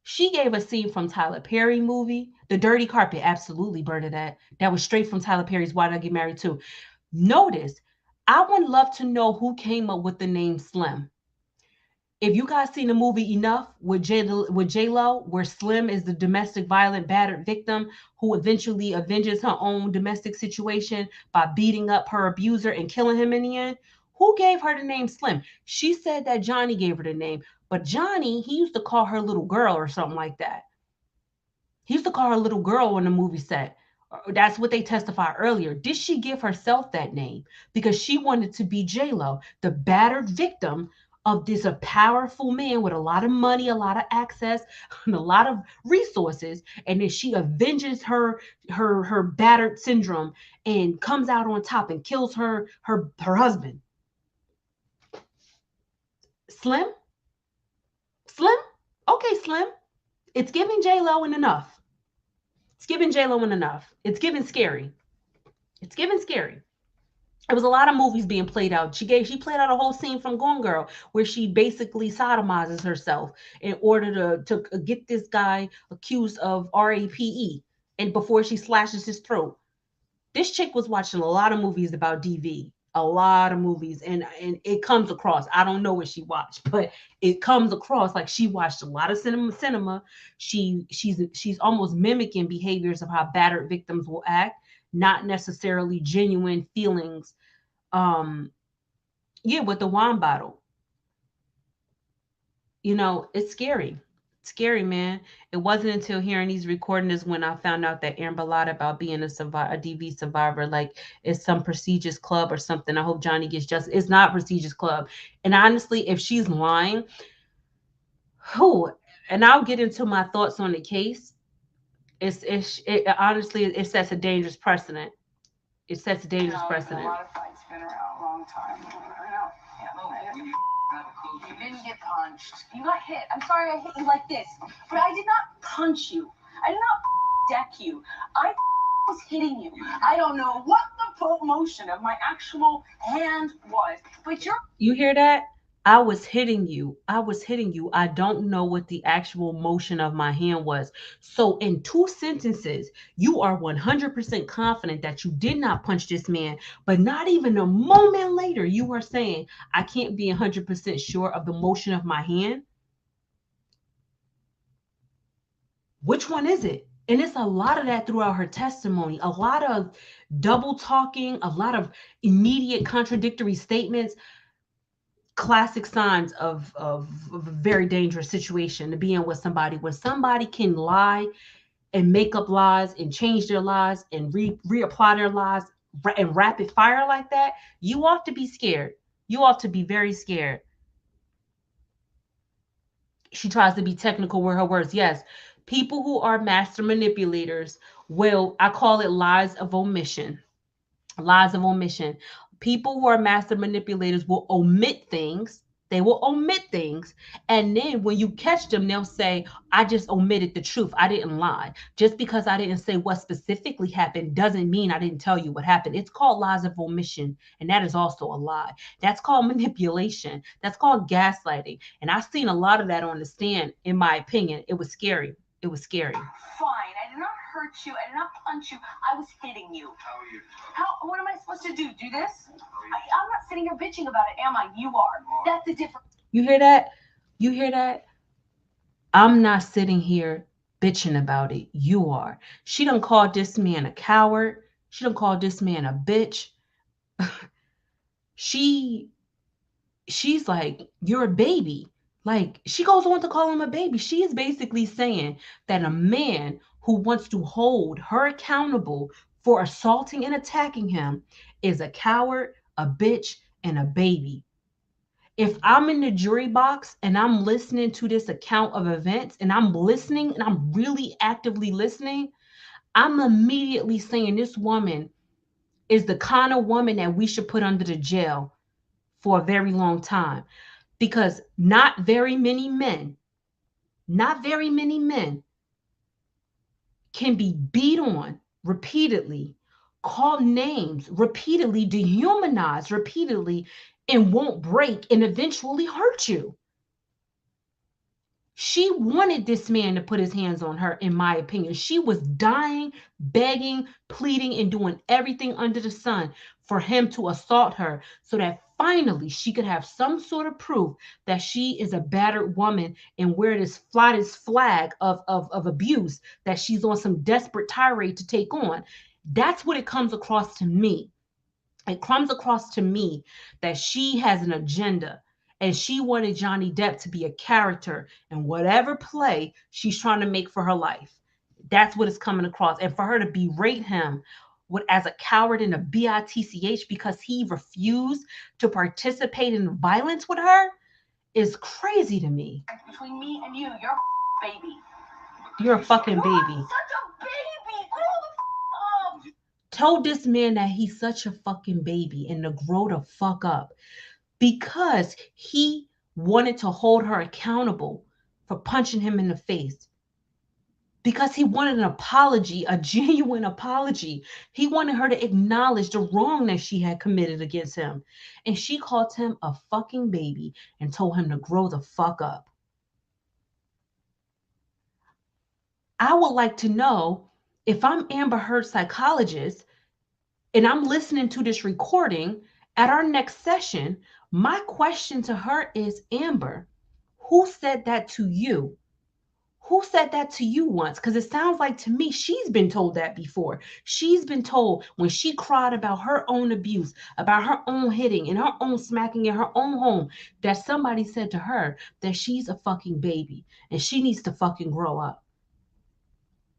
She gave a scene from Tyler Perry movie. The Dirty Carpet, absolutely, Bernadette. That was straight from Tyler Perry's Why Did I Get Married Too? Notice, I would love to know who came up with the name Slim. If you guys seen the movie Enough with J-Lo, where Slim is the domestic violent battered victim who eventually avenges her own domestic situation by beating up her abuser and killing him in the end, who gave her the name Slim? She said that Johnny gave her the name, but Johnny, he used to call her little girl or something like that. He used to call her little girl on the movie set. That's what they testified earlier. Did she give herself that name because she wanted to be J-Lo, the battered victim of this a powerful man with a lot of money, a lot of access, and a lot of resources, and then she avenges her battered syndrome and comes out on top and kills her husband. Slim? Slim? Okay, Slim. It's giving J-Lo and enough. It's giving J-Lo and enough. It's giving scary. It's giving scary. There was a lot of movies being played out. She played out a whole scene from Gone Girl where she basically sodomizes herself in order to get this guy accused of rape, and before she slashes his throat. This chick was watching a lot of movies about DV, a lot of movies, and it comes across. I don't know what she watched, but it comes across like she watched a lot of cinema. She's almost mimicking behaviors of how battered victims will act, not necessarily genuine feelings. Yeah, with the wine bottle. It's scary. It's scary, man. It wasn't until hearing these recordings when I found out that Amber lied about being a DV survivor. Like it's some prestigious club or something. I hope Johnny gets justice. It's not prestigious club. And honestly, if she's lying, who? And I'll get into my thoughts on the case. It honestly, it sets a dangerous precedent. It sets a dangerous precedent. A lot of fights been around a long time. I know. Yeah, you didn't get punched. You got hit. I'm sorry I hit you like this. But I did not punch you. I did not deck you. I was hitting you. I don't know what the motion of my actual hand was. But You hear that? I was hitting you. I was hitting you. I don't know what the actual motion of my hand was. So, in two sentences, you are 100% confident that you did not punch this man, but not even a moment later, you are saying, I can't be 100% sure of the motion of my hand. Which one is it? And it's a lot of that throughout her testimony, a lot of double talking, a lot of immediate contradictory statements. Classic signs of a very dangerous situation to be in with somebody when somebody can lie and make up lies and change their lies and reapply their lies and rapid fire like that. You ought to be scared. You ought to be very scared. She tries to be technical with her words. Yes, people who are master manipulators will, I call it lies of omission. Lies of omission. People who are master manipulators will omit things. They will omit things. And then when you catch them, they'll say, I just omitted the truth. I didn't lie. Just because I didn't say what specifically happened doesn't mean I didn't tell you what happened. It's called lies of omission. And that is also a lie. That's called manipulation. That's called gaslighting. And I've seen a lot of that on the stand, in my opinion. It was scary. It was scary. Fine. I did not hurt you. I did not punch you. I was hitting you. How are you? What am I supposed to do? Do this? I'm not sitting here bitching about it, am I? You are. That's the difference. You hear that? You hear that? I'm not sitting here bitching about it. You are. She done called this man a coward. She done called this man a bitch. she she's like, you're a baby. Like, she goes on to call him a baby. She is basically saying that a man who wants to hold her accountable for assaulting and attacking him is a coward, a bitch, and a baby. If I'm in the jury box and I'm listening to this account of events and I'm listening and I'm really actively listening, I'm immediately saying this woman is the kind of woman that we should put under the jail for a very long time, because not very many men can be beat on repeatedly, called names repeatedly, dehumanized repeatedly, and won't break and eventually hurt you. She wanted this man to put his hands on her, in my opinion. She was dying, begging, pleading, and doing everything under the sun for him to assault her so that finally she could have some sort of proof that she is a battered woman and wear this flag of abuse that she's on some desperate tirade to take on. That's what it comes across to me. It comes across to me that she has an agenda and she wanted Johnny Depp to be a character in whatever play she's trying to make for her life. That's what it's coming across. And for her to berate him as a coward and a bitch because he refused to participate in violence with her is crazy to me. Between me and you, you're a baby. You're a fucking baby. Such a baby. Grow the up. Told this man that he's such a fucking baby and to grow the fuck up because he wanted to hold her accountable for punching him in the face. Because he wanted an apology, a genuine apology. He wanted her to acknowledge the wrong that she had committed against him. And she called him a fucking baby and told him to grow the fuck up. I would like to know, if I'm Amber Heard's psychologist and I'm listening to this recording at our next session, my question to her is, Amber, who said that to you? Who said that to you once? Because it sounds like to me she's been told that before. She's been told when she cried about her own abuse, about her own hitting and her own smacking in her own home, that somebody said to her that she's a fucking baby and she needs to fucking grow up.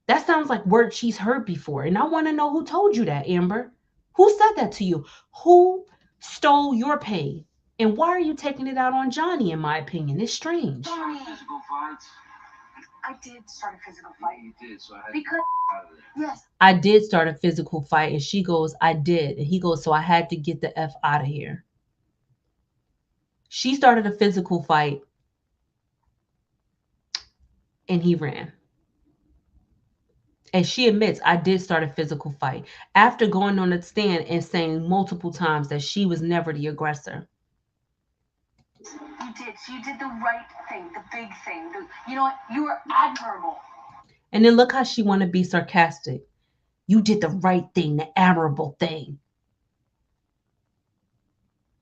That sounds like words she's heard before. And I want to know who told you that, Amber. Who said that to you? Who stole your pain? And why are you taking it out on Johnny, in my opinion? It's strange. Physical fights. I did start a physical fight. You did, so I had Because, to out of there. yes, I did start a physical fight. And she goes, I did. And he goes, so I had to get the F out of here. She started a physical fight. And he ran. And she admits, I did start a physical fight after going on the stand and saying multiple times that she was never the aggressor. you did. You did the right thing, the big thing. You know what? You were admirable. And then look how she want to be sarcastic. You did the right thing, the admirable thing.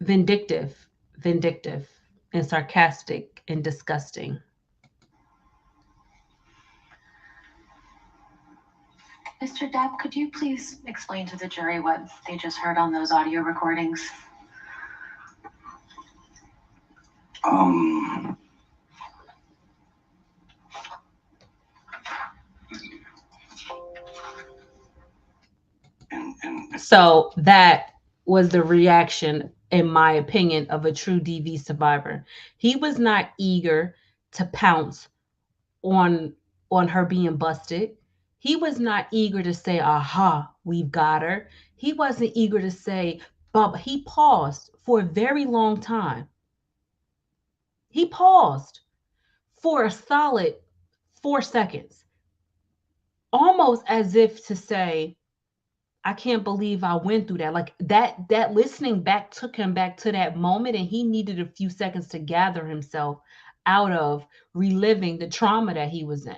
Vindictive, and sarcastic and disgusting. Mr. Depp, could you please explain to the jury what they just heard on those audio recordings? So that was the reaction, in my opinion, of a true DV survivor. He was not eager to pounce on her being busted. He was not eager to say, aha, we've got her. He wasn't eager to say, but he paused for a very long time. He paused for a solid 4 seconds, almost as if to say, I can't believe I went through that. Like that listening back took him back to that moment, and he needed a few seconds to gather himself out of reliving the trauma that he was in.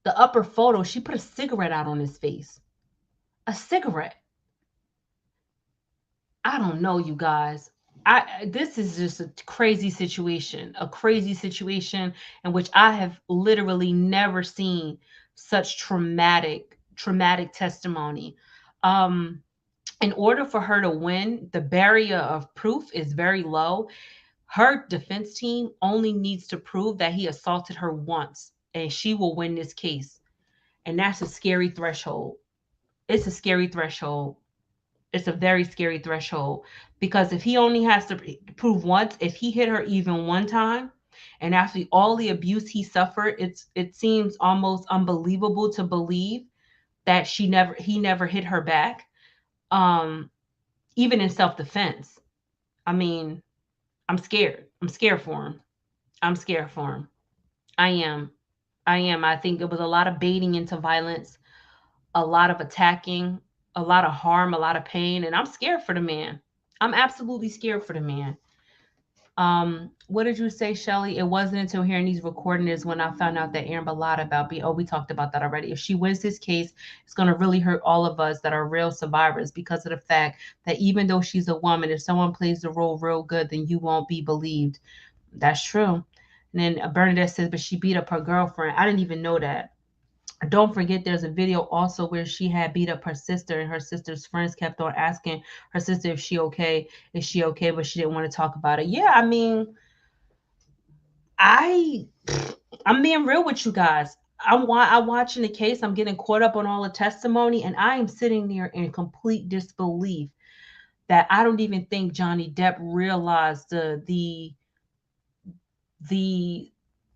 The upper photo, she put a cigarette out on his face. A cigarette. I don't know, you guys. This is just a crazy situation in which I have literally never seen such traumatic testimony. Um, in order for her to win, the barrier of proof is very low. Her defense team only needs to prove that he assaulted her once, and she will win this case. And that's a scary threshold. It's a scary threshold. It's a very scary threshold because if he only has to prove once, if he hit her even one time, and after all the abuse he suffered, it seems almost unbelievable to believe that he never hit her back. Um, even in self defense. I mean, I'm scared. I'm scared for him. I'm scared for him. I am. I am. I think it was a lot of baiting into violence, a lot of attacking, a lot of harm, a lot of pain, and I'm scared for the man. I'm absolutely scared for the man. What did you say, Shelly? It wasn't until hearing these recordings when I found out that Amber lied about me. Oh, we talked about that already. If she wins this case, it's going to really hurt all of us that are real survivors because of the fact that even though she's a woman, if someone plays the role real good, then you won't be believed. That's true. And then Bernadette says, but she beat up her girlfriend. I didn't even know that. Don't forget, there's a video also where she had beat up her sister, and her sister's friends kept on asking her sister if she okay, is she okay, but she didn't want to talk about it. Yeah, I mean, I I'm being real with you guys. I'm watching the case. I'm getting caught up on all the testimony, and I am sitting there in complete disbelief that I don't even think Johnny Depp realized the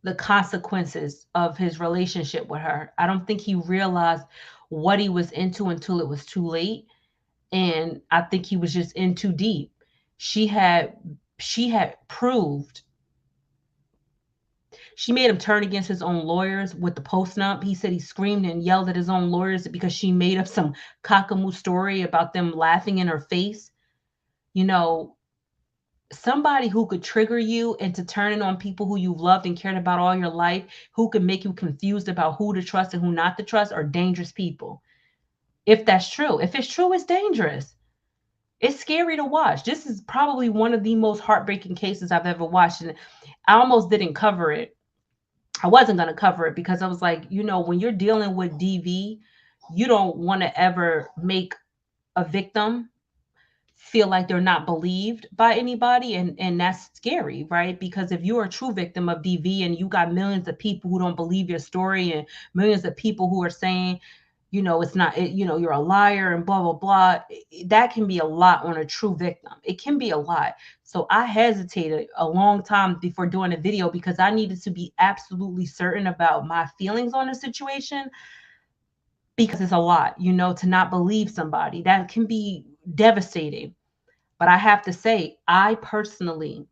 the consequences of his relationship with her. I don't think he realized what he was into until it was too late, and I think he was just in too deep. She had she had proved she made him turn against his own lawyers with the post nup. He said he screamed and yelled at his own lawyers because she made up some cockamamie story about them laughing in her face. You know, somebody who could trigger you into turning on people who you've loved and cared about all your life, who could make you confused about who to trust and who not to trust, are dangerous people. If that's true, if it's true, it's dangerous. It's scary to watch. This is probably one of the most heartbreaking cases I've ever watched. And I almost didn't cover it. I wasn't going to cover it because I was like, when you're dealing with DV, you don't want to ever make a victim feel like they're not believed by anybody, and that's scary, right? Because if you're a true victim of DV and you got millions of people who don't believe your story and millions of people who are saying it's not you're a liar and blah blah blah, that can be a lot on a true victim. It can be a lot. So I hesitated a long time before doing a video because I needed to be absolutely certain about my feelings on the situation, because it's a lot, to not believe somebody. That can be devastating. But I have to say, I personally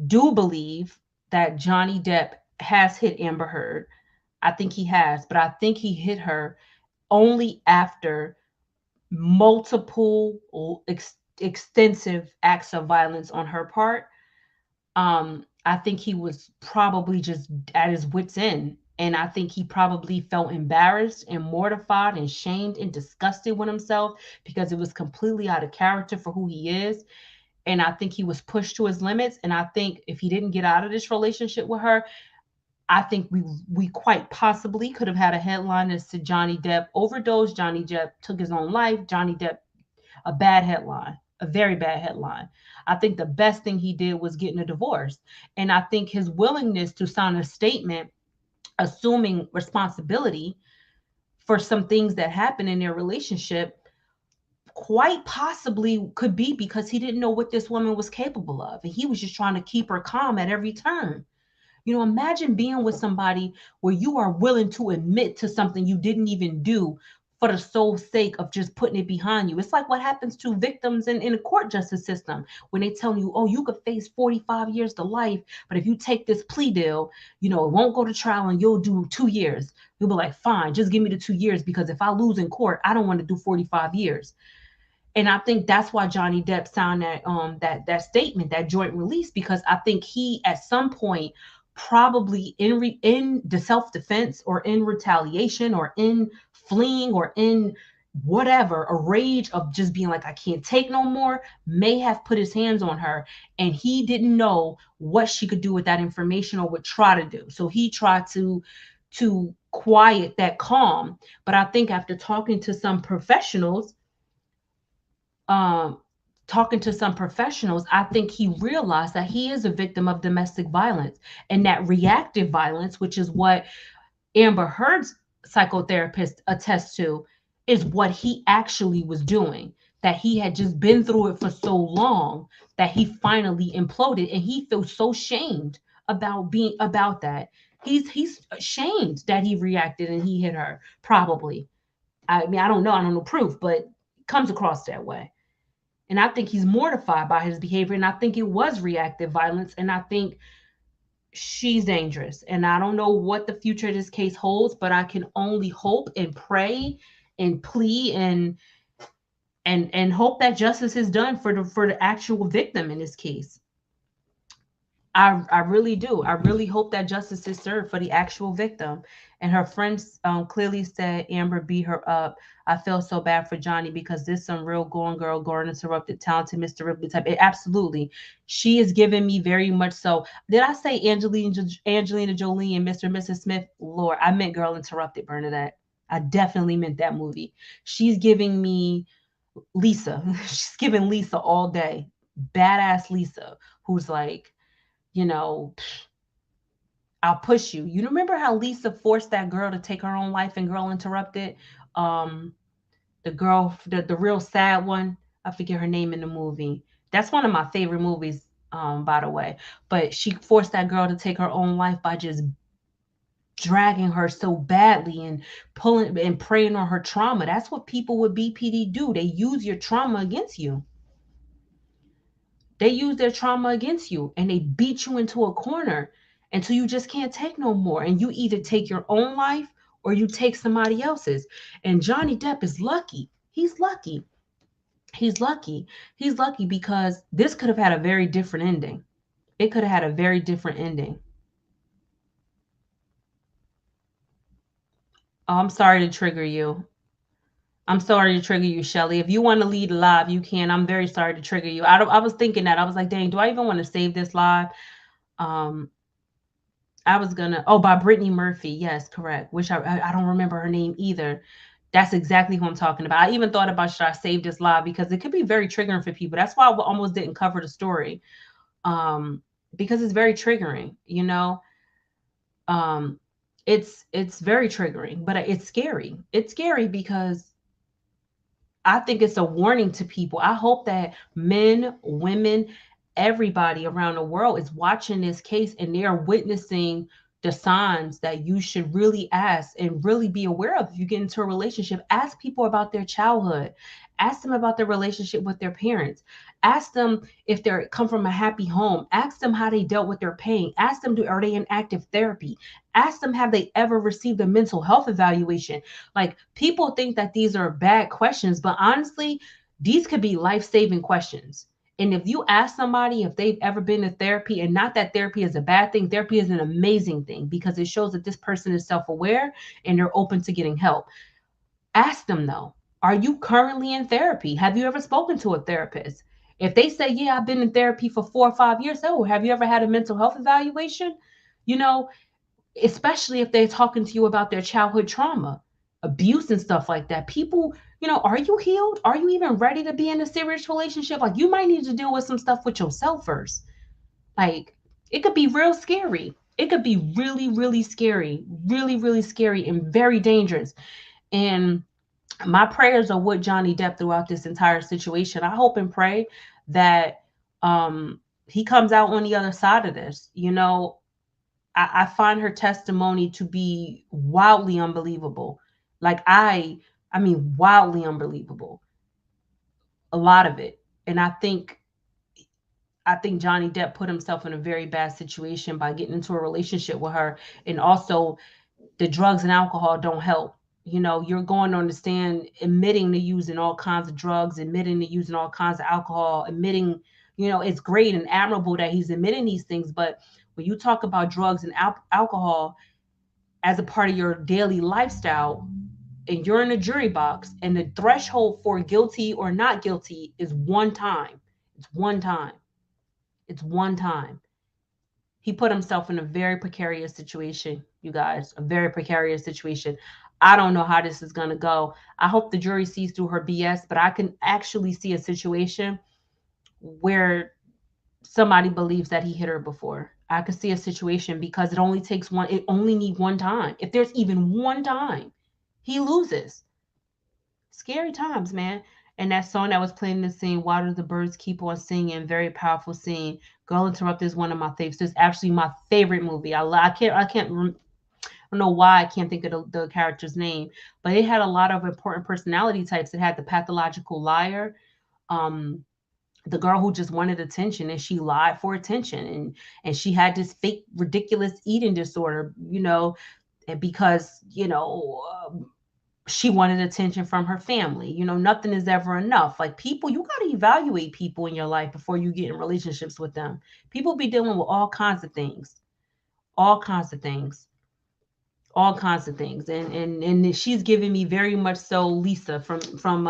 do believe that Johnny Depp has hit Amber Heard. I think he has, but I think he hit her only after multiple extensive acts of violence on her part. I think he was probably just at his wits' end. And I think he probably felt embarrassed and mortified and shamed and disgusted with himself because it was completely out of character for who he is. And I think he was pushed to his limits. And I think if he didn't get out of this relationship with her, I think we quite possibly could have had a headline as to Johnny Depp overdosed, Johnny Depp took his own life, Johnny Depp, a bad headline, a very bad headline. I think the best thing he did was getting a divorce. And I think his willingness to sign a statement assuming responsibility for some things that happened in their relationship quite possibly could be because he didn't know what this woman was capable of. And he was just trying to keep her calm at every turn. Imagine being with somebody where you are willing to admit to something you didn't even do for the sole sake of just putting it behind you. It's like what happens to victims in the court justice system when they tell you, oh, you could face 45 years to life, but if you take this plea deal, it won't go to trial and you'll do 2 years. You'll be like, fine, just give me the 2 years, because if I lose in court, I don't want to do 45 years. And I think that's why Johnny Depp signed that statement, that joint release, because I think he at some point, probably in the self-defense or in retaliation or in fleeing or in whatever, a rage of just being like, I can't take no more, may have put his hands on her, and he didn't know what she could do with that information or would try to do. So he tried to quiet that calm. But I think after um talking to some professionals, I think he realized that he is a victim of domestic violence, and that reactive violence, which is what Amber Heard's psychotherapist attests to, is what he actually was doing. That he had just been through it for so long that he finally imploded, and he feels so shamed about that. He's ashamed that he reacted and he hit her. Probably. I mean, I don't know proof, but it comes across that way. And I think he's mortified by his behavior, and I think it was reactive violence, and I think she's dangerous. And I don't know what the future of this case holds, but I can only hope and pray and plead and hope that justice is done for the actual victim in this case. I really do. I really hope that justice is served for the actual victim. And her friends clearly said Amber beat her up. I feel so bad for Johnny because this some real going girl, going interrupted, talented Mr. Ripley type. Absolutely, she is giving me very much so. Did I say Angelina Jolie and Mr. and Mrs. Smith? Lord, I meant Girl Interrupted, Bernadette. I definitely meant that movie. She's giving me Lisa. She's giving Lisa all day. Badass Lisa, who's like, you know, I'll push you. You remember how Lisa forced that girl to take her own life in Girl Interrupted? Um, the girl, the real sad one. I forget her name in the movie. That's one of my favorite movies, by the way. But she forced that girl to take her own life by just dragging her so badly and pulling and preying on her trauma. That's what people with BPD do. They use your trauma against you. They use their trauma against you and they beat you into a corner until you just can't take no more. And you either take your own life or you take somebody else's. And Johnny Depp is lucky. He's lucky. He's lucky. He's lucky because this could have had a very different ending. It could have had a very different ending. Oh, I'm sorry to trigger you. I'm sorry to trigger you, Shelly. If you want to lead live, you can. I'm very sorry to trigger you. I was thinking that. I was like, dang, do I even want to save this live? Um, I was gonna. Oh, by Brittany Murphy. Yes, correct. Which I don't remember her name either. That's exactly who I'm talking about. I even thought about should I save this live because it could be very triggering for people. That's why I almost didn't cover the story, um, because it's very triggering. Um, it's very triggering, but it's scary. It's scary because I think it's a warning to people. I hope that men, women, everybody around the world is watching this case and they are witnessing the signs that you should really ask and really be aware of if you get into a relationship. Ask people about their childhood. Ask them about their relationship with their parents. Ask them if they come from a happy home. Ask them how they dealt with their pain. Ask them, are they in active therapy? Ask them, have they ever received a mental health evaluation? Like, people think that these are bad questions, but honestly, these could be life-saving questions. And if you ask somebody if they've ever been to therapy, and not that therapy is a bad thing, therapy is an amazing thing because it shows that this person is self-aware and they're open to getting help. Ask them though, are you currently in therapy? Have you ever spoken to a therapist? If they say, yeah, I've been in therapy for 4 or 5 years, oh, have you ever had a mental health evaluation? You know, especially if they're talking to you about their childhood trauma, abuse and stuff like that. People, are you healed? Are you even ready to be in a serious relationship? Like, you might need to deal with some stuff with yourself first. Like, it could be real scary. It could be really, really scary, really, really scary and very dangerous. And my prayers are with Johnny Depp throughout this entire situation. I hope and pray that he comes out on the other side of this. I find her testimony to be wildly unbelievable. Like, I mean, wildly unbelievable. A lot of it. And I think Johnny Depp put himself in a very bad situation by getting into a relationship with her. And also, the drugs and alcohol don't help. You're going on the stand admitting to using all kinds of drugs, admitting to using all kinds of alcohol, admitting, it's great and admirable that he's admitting these things. But when you talk about drugs and alcohol as a part of your daily lifestyle, and you're in a jury box, and the threshold for guilty or not guilty is one time. It's one time. It's one time. He put himself in a very precarious situation, you guys, a very precarious situation. I don't know how this is going to go. I hope the jury sees through her BS, but I can actually see a situation where somebody believes that he hit her before. I could see a situation because it only takes one, it only need one time. If there's even one time, he loses. Scary times, man. And that song that was playing in the scene, Why Do the Birds Keep on Singing? Very powerful scene. Girl Interrupted is one of my favorites. It's actually my favorite movie. I don't know why I can't think of the character's name, but it had a lot of important personality types. It had the pathological liar, um, the girl who just wanted attention and she lied for attention, and she had this fake ridiculous eating disorder, and because she wanted attention from her family. Nothing is ever enough. Like, people, you got to evaluate people in your life before you get in relationships with them. People be dealing with all kinds of things, all kinds of things, all kinds of things. And she's giving me very much so Lisa from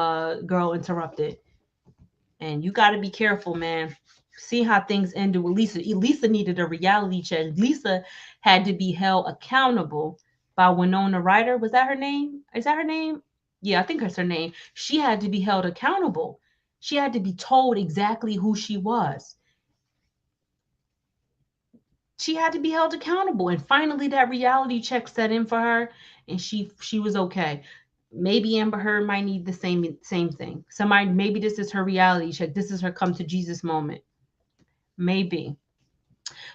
Girl Interrupted. And you got to be careful, man. See how things ended with Lisa. Lisa needed a reality check. Lisa had to be held accountable by Winona Ryder. Was that her name? Is that her name? Yeah, I think that's her name. She had to be held accountable. She had to be told exactly who she was. She had to be held accountable. And finally that reality check set in for her, and she was okay. Maybe Amber Heard might need the same thing. Maybe this is her reality check. This is her come to Jesus moment. Maybe.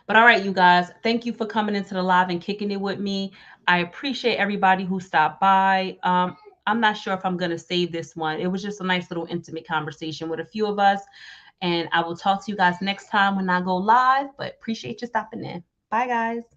But all right, you guys, thank you for coming into the live and kicking it with me. I appreciate everybody who stopped by. I'm not sure if I'm going to save this one. It was just a nice little intimate conversation with a few of us. And I will talk to you guys next time when I go live, but appreciate you stopping in. Bye, guys.